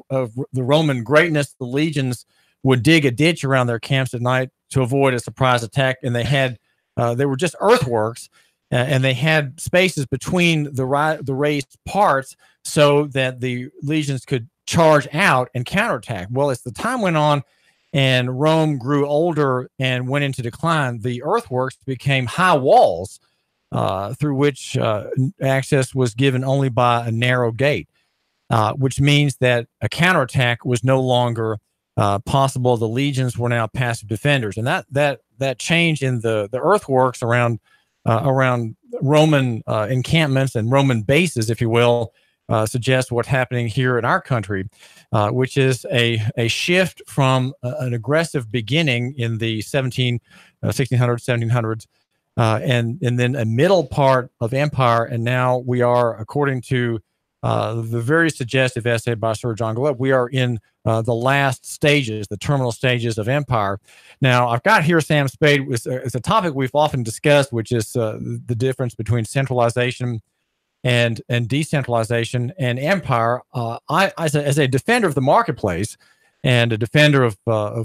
the Roman greatness, the legions would dig a ditch around their camps at night to avoid a surprise attack, and they were just earthworks. And they had spaces between the raised parts so that the legions could charge out and counterattack. Well, as the time went on and Rome grew older and went into decline, the earthworks became high walls through which access was given only by a narrow gate, which means that a counterattack was no longer possible. The legions were now passive defenders. And that change in the earthworks around Roman encampments and Roman bases, if you will, suggests what's happening here in our country, which is a shift from an aggressive beginning in the 1600s, 1700s, and then a middle part of empire. And now we are, according to the very suggestive essay by Sir John Glubb, we are in the last stages, the terminal stages of empire. Now, I've got here Sam Spade. It's a topic we've often discussed, which is the difference between centralization and decentralization and empire. As a defender of the marketplace and a defender of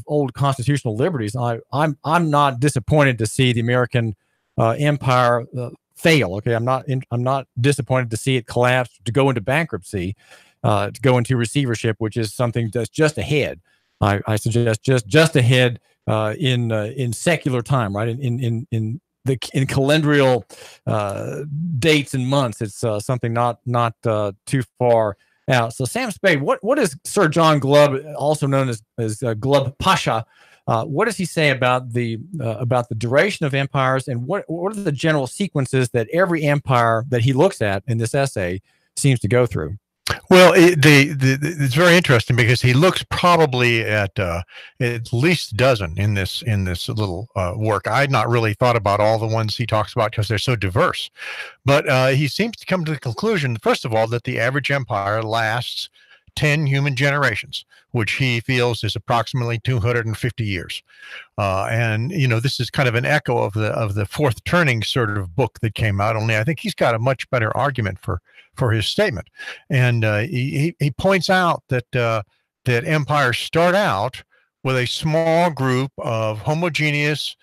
old constitutional liberties, I'm not disappointed to see the American empire fail. Okay, I'm not disappointed to see it collapse, to go into bankruptcy, to go into receivership, which is something that's just ahead. I suggest just ahead in secular time, right? In calendrial dates and months. It's something not too far out. So Sam Spade, what is Sir John Glubb, also known as Glubb Pasha, What does he say about the duration of empires, and what are the general sequences that every empire that he looks at in this essay seems to go through? Well, it's very interesting because he looks probably at least a dozen in this little work. I had not really thought about all the ones he talks about because they're so diverse, but he seems to come to the conclusion, first of all, that the average empire lasts 10 human generations, which he feels is approximately 250 years. And, this is kind of an echo of the Fourth Turning sort of book that came out, only I think he's got a much better argument for his statement. And he points out that empires start out with a small group of homogeneous,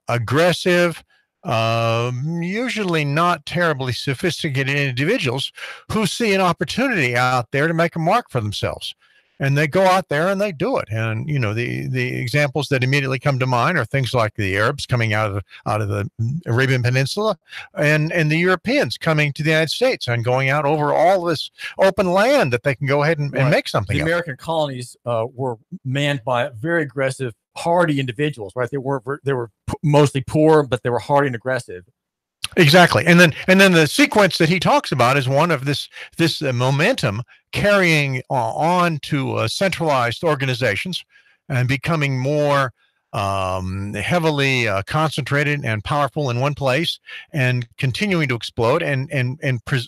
aggressive, usually not terribly sophisticated individuals who see an opportunity out there to make a mark for themselves. And they go out there and they do it. And, the examples that immediately come to mind are things like the Arabs coming out of the Arabian Peninsula and the Europeans coming to the United States and going out over all this open land that they can go ahead and make something The of. American colonies were manned by very aggressive, hardy individuals, right? They were mostly poor, but they were hardy and aggressive. Exactly. And then the sequence that he talks about is one of this momentum carrying on to centralized organizations and becoming more heavily concentrated and powerful in one place, and continuing to explode and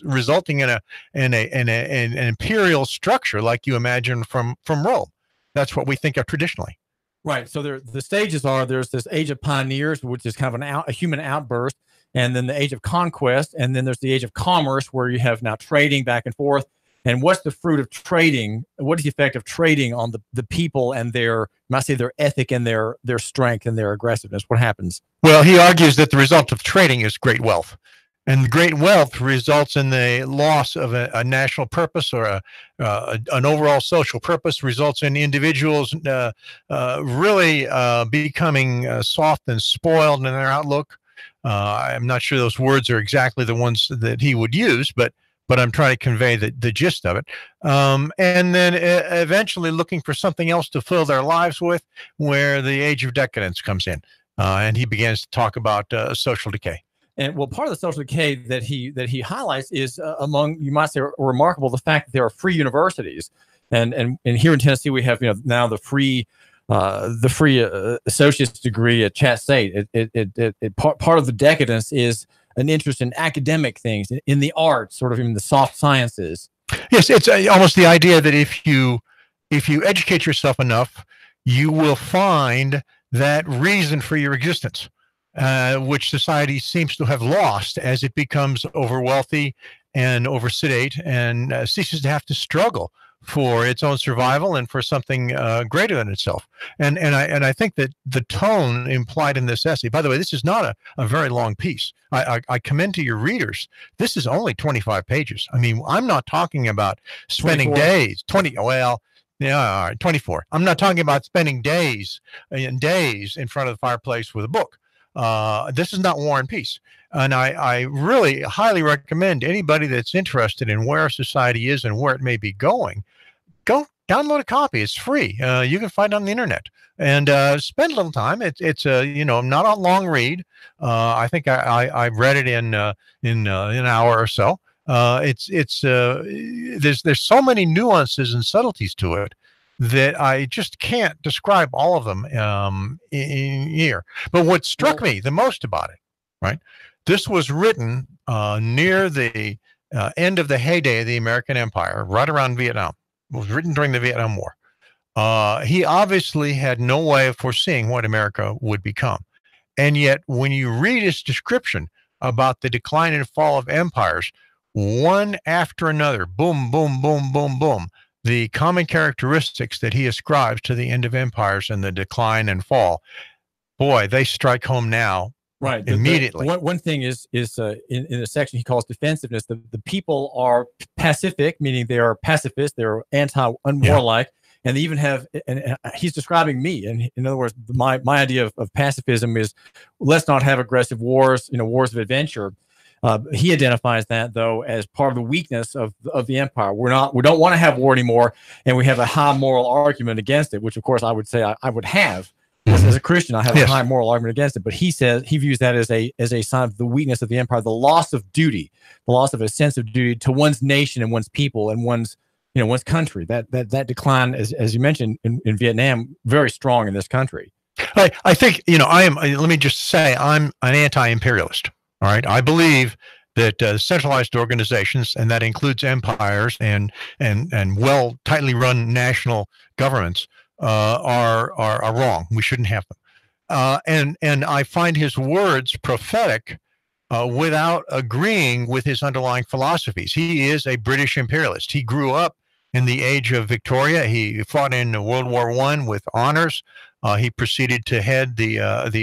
resulting in an imperial structure like you imagine from Rome. That's what we think of traditionally. Right. So the stages are, there's this age of pioneers, which is kind of a human outburst, and then the age of conquest, and then there's the age of commerce, where you have now trading back and forth. And what's the fruit of trading? What is the effect of trading on the people and their ethic and their strength and their aggressiveness? What happens? Well, he argues that the result of trading is great wealth. And great wealth results in the loss of a national purpose or an overall social purpose, results in individuals really becoming soft and spoiled in their outlook. I'm not sure those words are exactly the ones that he would use, but I'm trying to convey the gist of it. And then eventually looking for something else to fill their lives with, where the age of decadence comes in. And he begins to talk about social decay. And part of the social decay that he highlights is among, you might say, remarkable, the fact that there are free universities, and here in Tennessee we have now the free associate's degree at Chat State. Part of the decadence is an interest in academic things, in the arts, sort of in the soft sciences. Yes, it's almost the idea that if you educate yourself enough, you will find that reason for your existence. Which society seems to have lost as it becomes over wealthy and over sedate, and ceases to have to struggle for its own survival and for something greater than itself. And I think that the tone implied in this essay, by the way, this is not a very long piece. I commend to your readers, this is only 25 pages. I mean, I'm not talking about spending 24. 24. I'm not talking about spending days and days in front of the fireplace with a book. This is not War and Peace. And I really highly recommend anybody that's interested in where society is and where it may be going, go download a copy. It's free. You can find it on the internet, and spend a little time. It's not a long read. I think I read it in an hour or so. There's so many nuances and subtleties to it that I just can't describe all of them in here. But what struck me the most about it, right? This was written near the end of the heyday of the American Empire, right around Vietnam. It was written during the Vietnam War. He obviously had no way of foreseeing what America would become. And yet, when you read his description about the decline and fall of empires, one after another, boom, boom, boom, boom, boom, the common characteristics that he ascribes to the end of empires and the decline and fall, boy, they strike home now. Right. Immediately. One thing is in a section he calls defensiveness. The people are pacific, meaning they are pacifists, they're unwarlike, and they even have. And he's describing me. And in other words, my idea of pacifism is, let's not have aggressive wars, wars of adventure. He identifies that, though, as part of the weakness of the empire. We don't want to have war anymore, and we have a high moral argument against it, which of course I would say I would have. As a Christian, I have a high moral argument against it, but he says he views that as a sign of the weakness of the empire, the loss of duty, the loss of a sense of duty to one's nation and one's people and one's country. That decline, as you mentioned in Vietnam, very strong in this country. I think let me just say I'm an anti-imperialist. All right, I believe that centralized organizations, and that includes empires and well tightly run national governments, are wrong. We shouldn't have them. And I find his words prophetic without agreeing with his underlying philosophies. He is a British imperialist. He grew up in the age of Victoria. He fought in World War I with honors. He proceeded to head the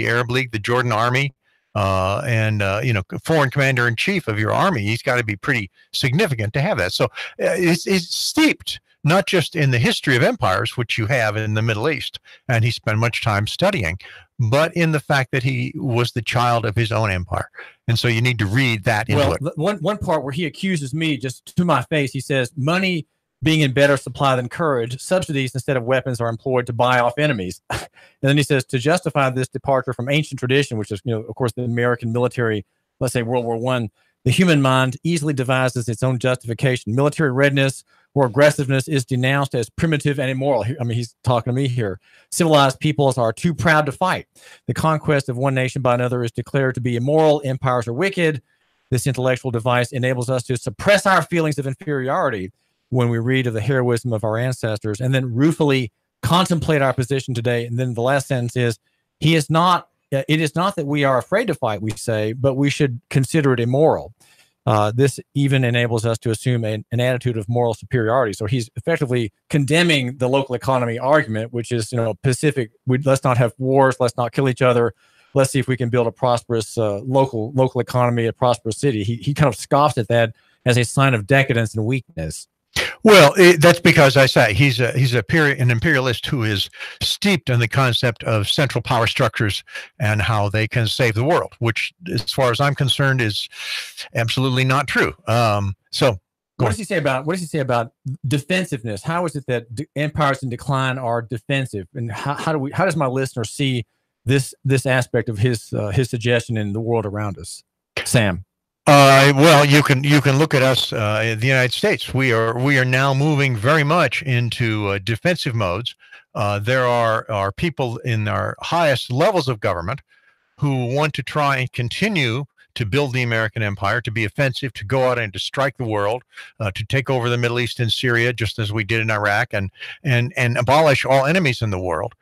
Arab League, the Jordan Army, foreign commander in chief of your army. He's got to be pretty significant to have that. So it's steeped not just in the history of empires, which you have in the Middle East, and he spent much time studying, but in the fact that he was the child of his own empire. And so you need to read that into it. One part where he accuses me just to my face, he says, money being in better supply than courage, subsidies instead of weapons are employed to buy off enemies. And then he says, to justify this departure from ancient tradition, which is, of course, the American military, let's say World War I, the human mind easily devises its own justification. Military readiness or aggressiveness is denounced as primitive and immoral. I mean, he's talking to me here. Civilized peoples are too proud to fight. The conquest of one nation by another is declared to be immoral. Empires are wicked. This intellectual device enables us to suppress our feelings of inferiority when we read of the heroism of our ancestors, and then ruefully contemplate our position today. And then the last sentence is, it is not that we are afraid to fight, we say, but we should consider it immoral. This even enables us to assume an attitude of moral superiority. So he's effectively condemning the local economy argument, which is, Pacific. Let's not have wars. Let's not kill each other. Let's see if we can build a prosperous local economy, a prosperous city. He kind of scoffs at that as a sign of decadence and weakness. Well, that's because I say he's an imperialist who is steeped in the concept of central power structures and how they can save the world, which, as far as I'm concerned, is absolutely not true. What does he say about defensiveness? How is it that empires in decline are defensive, and how does my listener see this aspect of his suggestion in the world around us, Sam? Well, you can look at us in the United States. We are now moving very much into defensive modes. There are people in our highest levels of government who want to try and continue to build the American empire, to be offensive, to go out and to strike the world, to take over the Middle East and Syria, just as we did in Iraq, and abolish all enemies in the world.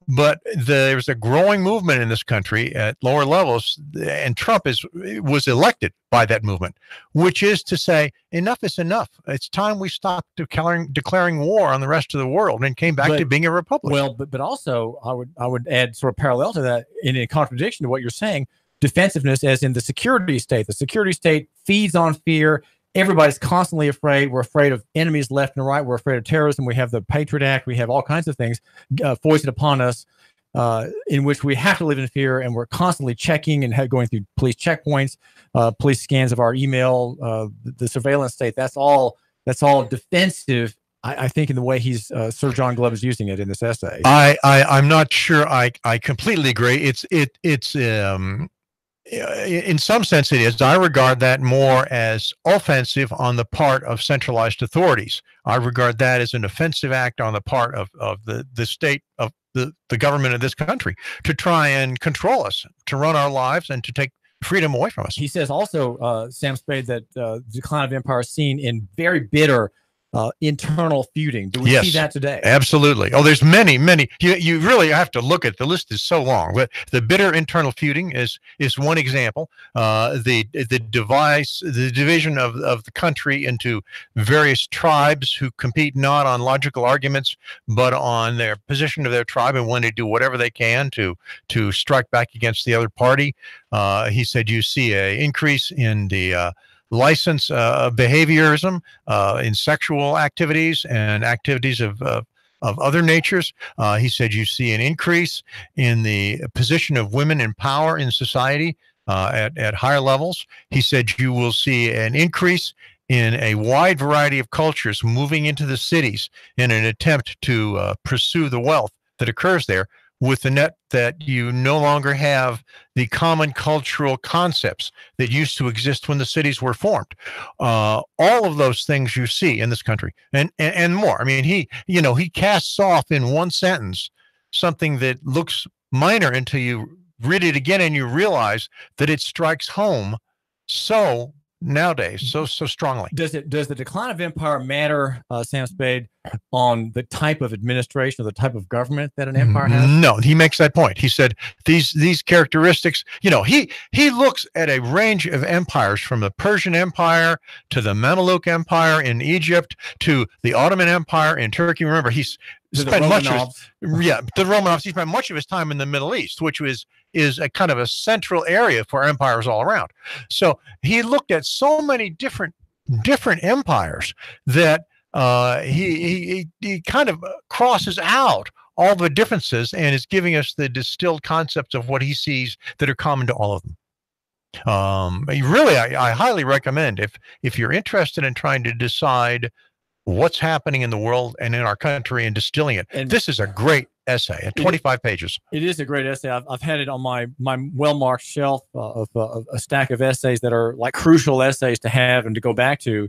But there's a growing movement in this country at lower levels, and Trump was elected by that movement, which is to say, enough is enough. It's time we stopped declaring war on the rest of the world and came back to being a republic. Well, but also I would add sort of parallel to that, in a contradiction to what you're saying, defensiveness as in the security state. The security state feeds on fear. Everybody's constantly afraid. We're afraid of enemies left and right. We're afraid of terrorism. We have the Patriot Act. We have all kinds of things foisted upon us in which we have to live in fear, and we're constantly checking and going through police checkpoints, police scans of our email, the surveillance state. That's all defensive. I think in the way Sir John Glove is using it in this essay. I'm not sure I completely agree. It's in some sense it is. I regard that more as offensive on the part of centralized authorities. I regard that as an offensive act on the part of the state, of the government of this country, to try and control us, to run our lives, and to take freedom away from us. He says also, Sam Spade, that the decline of empire is seen in very bitter internal feuding. Do we see that today? Absolutely. Oh, there's many. You really have to look at the list is so long. But the bitter internal feuding is one example. The division of the country into various tribes who compete not on logical arguments, but on their position of their tribe and want to do whatever they can to strike back against the other party. He said you see an increase in the license behaviorism in sexual activities and activities of other natures. He said you see an increase in the position of women in power in society at higher levels. He said you will see an increase in a wide variety of cultures moving into the cities in an attempt to pursue the wealth that occurs there, with the net that you no longer have the common cultural concepts that used to exist when the cities were formed. All of those things you see in this country and more. I mean, he casts off in one sentence something that looks minor until you read it again and you realize that it strikes home so nowadays so strongly. Does the decline of empire matter, Sam Spade, on the type of administration or the type of government that an empire has? No, he makes that point. He said these characteristics, he looks at a range of empires, from the Persian Empire to the Mamluk Empire in Egypt to the Ottoman Empire in Turkey. Remember, he's spent much of the Romanovs. He spent much of his time in the Middle East, which is a kind of a central area for empires all around. So he looked at so many different empires that he kind of crosses out all the differences and is giving us the distilled concepts of what he sees that are common to all of them. I highly recommend, if you're interested in trying to decide what's happening in the world and in our country and distilling it. And this is a great essay at 25 pages. It is a great essay. I've had it on my well-marked shelf of a stack of essays that are like crucial essays to have and to go back to.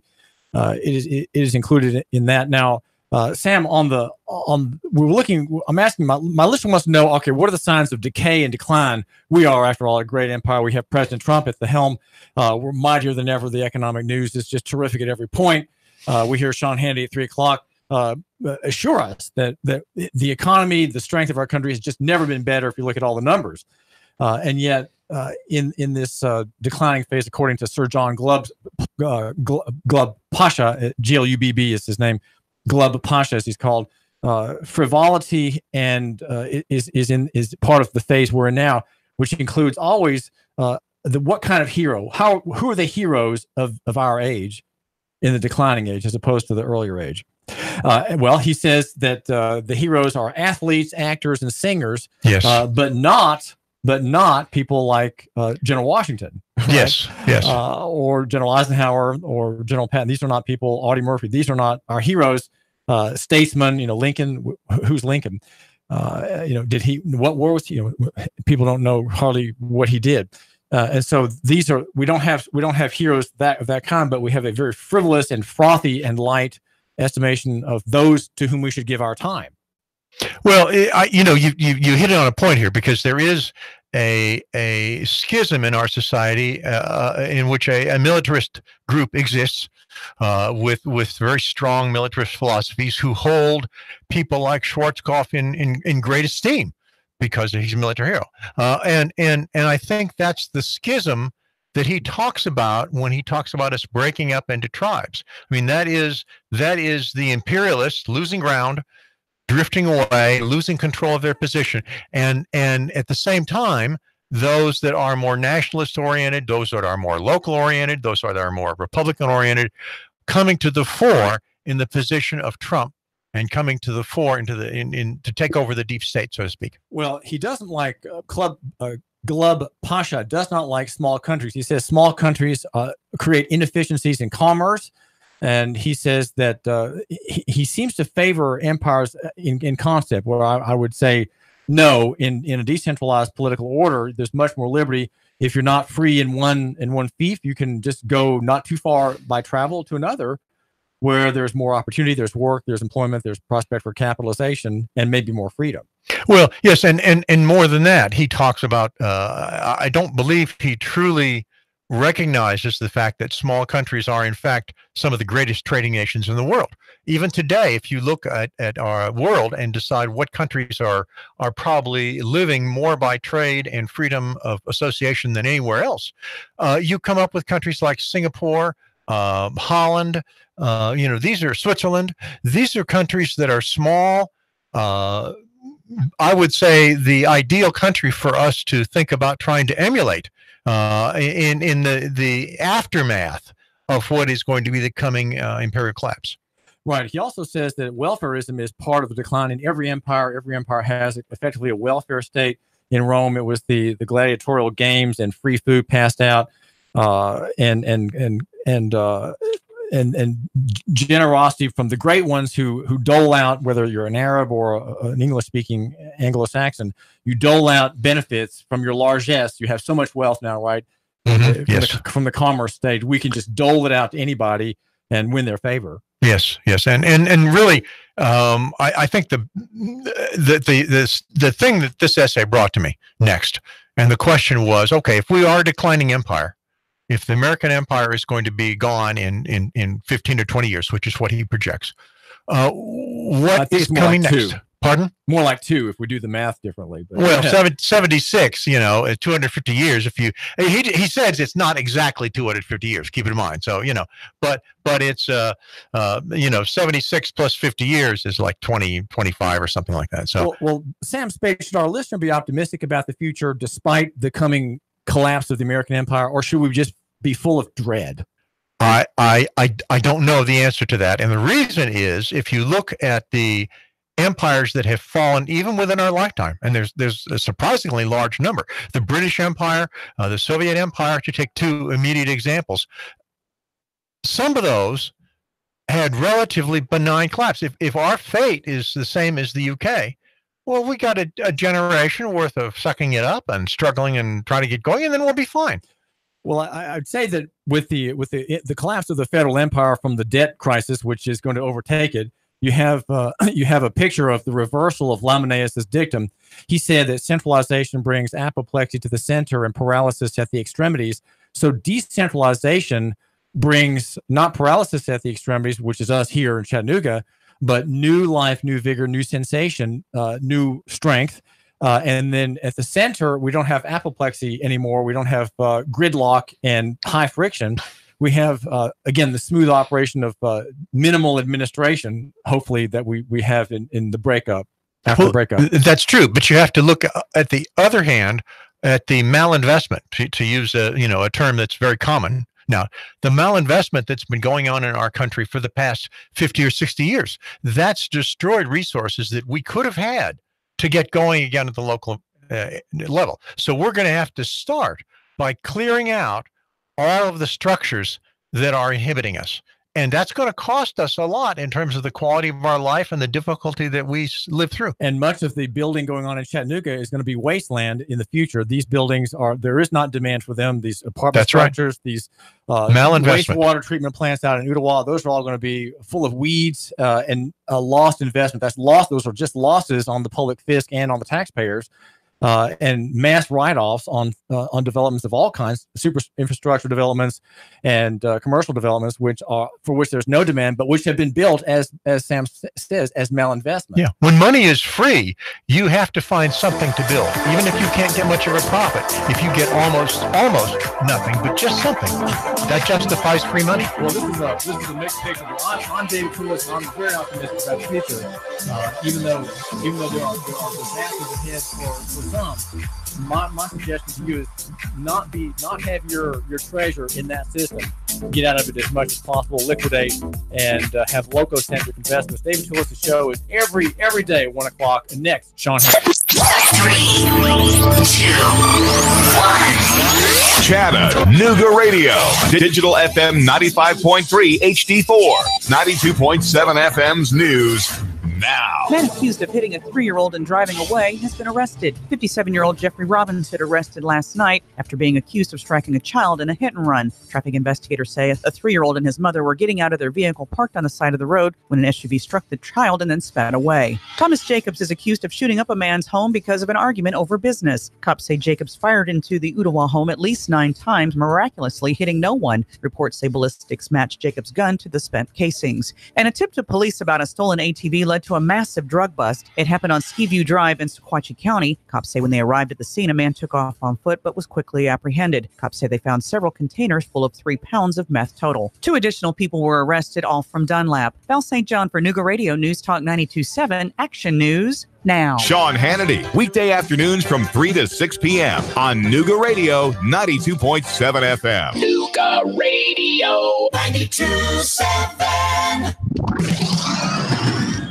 It is included in that. Now, Sam, we're looking, I'm asking, my listener wants to know, okay, what are the signs of decay and decline? We are, after all, a great empire. We have President Trump at the helm. We're mightier than ever. The economic news is just terrific at every point. We hear Sean Hannity at 3 o'clock assure us that the economy, the strength of our country has just never been better if you look at all the numbers. And yet, in this declining phase, according to Sir John Glubb Pasha, GLUBB is his name, Glubb Pasha as he's called, frivolity and is part of the phase we're in now, which includes always what kind of hero, who are the heroes of our age in the declining age as opposed to the earlier age. Well, he says that the heroes are athletes, actors, and singers, yes, but not people like General Washington, right? yes, or General Eisenhower or General Patton. These are not people. Audie Murphy. These are not our heroes. Statesmen. Lincoln. Who's Lincoln? Did he? What war was he? People don't know hardly what he did. And so we don't have heroes of that kind, but we have a very frivolous and frothy and light estimation of those to whom we should give our time. Well, you hit it on a point here, because there is a schism in our society in which a militarist group exists with very strong militarist philosophies who hold people like Schwarzkopf in great esteem, because he's a military hero. And I think that's the schism that he talks about when he talks about us breaking up into tribes. I mean, that is the imperialists losing ground, drifting away, losing control of their position. And at the same time, those that are more nationalist oriented, those that are more local oriented, those that are more Republican oriented, coming to the fore in the position of Trump, and coming to the fore to take over the deep state, so to speak. Well, he doesn't like Glubb Pasha does not like small countries. He says small countries create inefficiencies in commerce, and he says that he seems to favor empires in concept, where I would say no. In a decentralized political order, there's much more liberty. If you're not free in one fief, you can just go not too far by travel to another, where there's more opportunity, there's work, there's employment, there's prospect for capitalization, and maybe more freedom. Well, yes, and more than that, he talks about, I don't believe he truly recognizes the fact that small countries are, in fact, some of the greatest trading nations in the world. Even today, if you look at our world and decide what countries are probably living more by trade and freedom of association than anywhere else, you come up with countries like Singapore, Holland, these are Switzerland. These are countries that are small. I would say the ideal country for us to think about trying to emulate in the aftermath of what is going to be the coming imperial collapse. Right. He also says that welfarism is part of the decline in every empire. Every empire has effectively a welfare state. In Rome, it was the gladiatorial games and free food passed out, and generosity from the great ones who dole out, whether you're an Arab or an English-speaking Anglo-Saxon, you dole out benefits from your largesse. You have so much wealth now, right? From the commerce stage, we can just dole it out to anybody and win their favor. Yes, and really, I think the thing that this essay brought to me next, and the question was, okay, if we are a declining empire, if the American empire is going to be gone in 15 to 20 years, which is what he projects, what is coming next? Pardon? More like 2 if we do the math differently. But. Well, 76, 250 years. If you, he says it's not exactly 250 years. Keep it in mind. So but it's 76 plus 50 years is like 25 or something like that. So well, Sam Spade, should our listener be optimistic about the future despite the coming collapse of the American empire, or should we just be full of dread? I don't know the answer to that, and the reason is if you look at the empires that have fallen even within our lifetime, and there's a surprisingly large number. The British Empire, the Soviet Empire, to take 2 immediate examples. Some of those had relatively benign collapse. If our fate is the same as the UK, well, we got a generation worth of sucking it up and struggling and trying to get going, and then we'll be fine. Well, I'd say that with the collapse of the federal empire from the debt crisis, which is going to overtake it, you have a picture of the reversal of Lamennais' dictum. He said that centralization brings apoplexy to the center and paralysis at the extremities. So decentralization brings not paralysis at the extremities, which is us here in Chattanooga, but new life, new vigor, new sensation, new strength. And then at the center, we don't have apoplexy anymore. We don't have gridlock and high friction. We have, again, the smooth operation of minimal administration, hopefully, that we have in the breakup, after the breakup. That's true, but you have to look at the other hand at the malinvestment, to use a term that's very common. Now, the malinvestment that's been going on in our country for the past 50 or 60 years, that's destroyed resources that we could have had to get going again at the local level. So we're going to have to start by clearing out all of the structures that are inhibiting us. And that's going to cost us a lot in terms of the quality of our life and the difficulty that we live through. And much of the building going on in Chattanooga is going to be wasteland in the future. These buildings there is not demand for them. These apartment structures, these wastewater treatment plants out in Ottawa, those are all going to be full of weeds and a lost investment. That's lost. Those are just losses on the public fisc and on the taxpayers. And mass write-offs on developments of all kinds, super infrastructure developments and commercial developments, for which there's no demand, but which have been built, as Sam says, as malinvestment. Yeah, when money is free, you have to find something to build, even if you can't get much of a profit. If you get almost nothing, but just something, that justifies free money. Well, this is a mixed picture. I'm David Kulis, and I'm very optimistic about the future, even though there are disasters ahead for some. My suggestion to you is not have your treasure in that system. Get out of it as much as possible, liquidate, and have loco-centric investments. David Kulis' show is every day at 1 o'clock. And next, Sean Hannity. 3, 2, 1. Chattanooga Radio. Digital FM 95.3 HD4. 92.7 FM's news. Now. Man accused of hitting a 3-year-old and driving away has been arrested. 57-year-old Jeffrey Robinson arrested last night after being accused of striking a child in a hit and run. Traffic investigators say a 3-year-old and his mother were getting out of their vehicle parked on the side of the road when an SUV struck the child and then sped away. Thomas Jacobs is accused of shooting up a man's home because of an argument over business. Cops say Jacobs fired into the Ottawa home at least 9 times, miraculously hitting no one. Reports say ballistics matched Jacobs' gun to the spent casings. An tip to police about a stolen ATV led to a massive drug bust. It happened on Skiview Drive in Sequatchie County. Cops say when they arrived at the scene, a man took off on foot but was quickly apprehended. Cops say they found several containers full of 3 pounds of meth total. 2 additional people were arrested, all from Dunlap. Val St. John for Nooga Radio News Talk 92.7 Action News now. Sean Hannity, weekday afternoons from 3 to 6 p.m. on Nooga Radio 92.7 FM. Nooga Radio 92.7.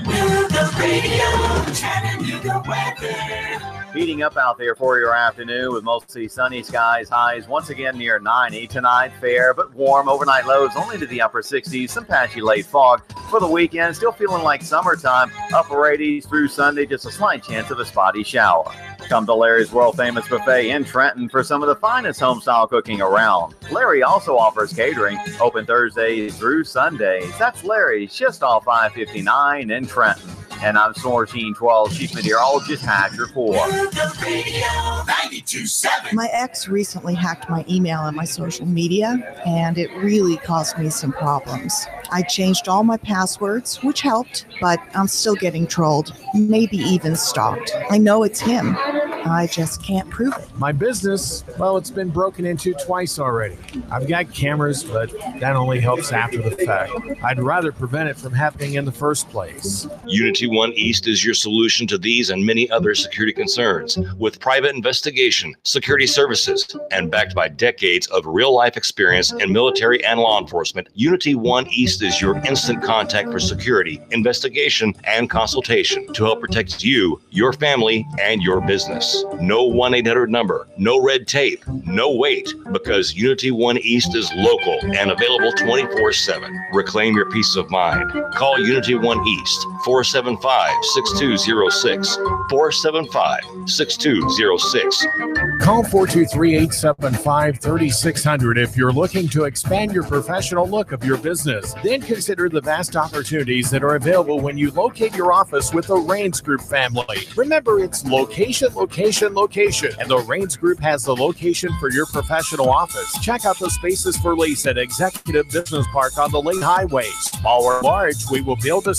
Nooga Radio, Chattanooga weather. Heating up out there for your afternoon with mostly sunny skies. Highs once again near 90 tonight. Fair but warm. Overnight lows only to the upper 60s. Some patchy late fog for the weekend. Still feeling like summertime. Upper 80s through Sunday. Just a slight chance of a spotty shower. Come to Larry's World Famous Buffet in Trenton for some of the finest home-style cooking around. Larry also offers catering. Open Thursdays through Sundays. That's Larry's just off 559 in Trenton. And I'm Sortine 12 Chief Meteorologist Hatch Report. My ex recently hacked my email and my social media, and it really caused me some problems. I changed all my passwords, which helped, but I'm still getting trolled, maybe even stalked. I know it's him. I just can't prove it. My business, well, it's been broken into twice already. I've got cameras, but that only helps after the fact. I'd rather prevent it from happening in the first place. Unity One East is your solution to these and many other security concerns. With private investigation, security services, and backed by decades of real-life experience in military and law enforcement, Unity One East is your instant contact for security, investigation, and consultation to help protect you, your family, and your business. No 1-800 number, no red tape, no wait, because Unity One East is local and available 24/7. Reclaim your peace of mind. Call Unity One East, 475-6206, 475-6206. Call 423-875-3600 if you're looking to expand your professional look of your business. Then consider the vast opportunities that are available when you locate your office with the Rains Group family. Remember, it's location, location, location. And the Rains Group has the location for your professional office. Check out the spaces for lease at Executive Business Park on the Lane Highway. Small or large, we will build a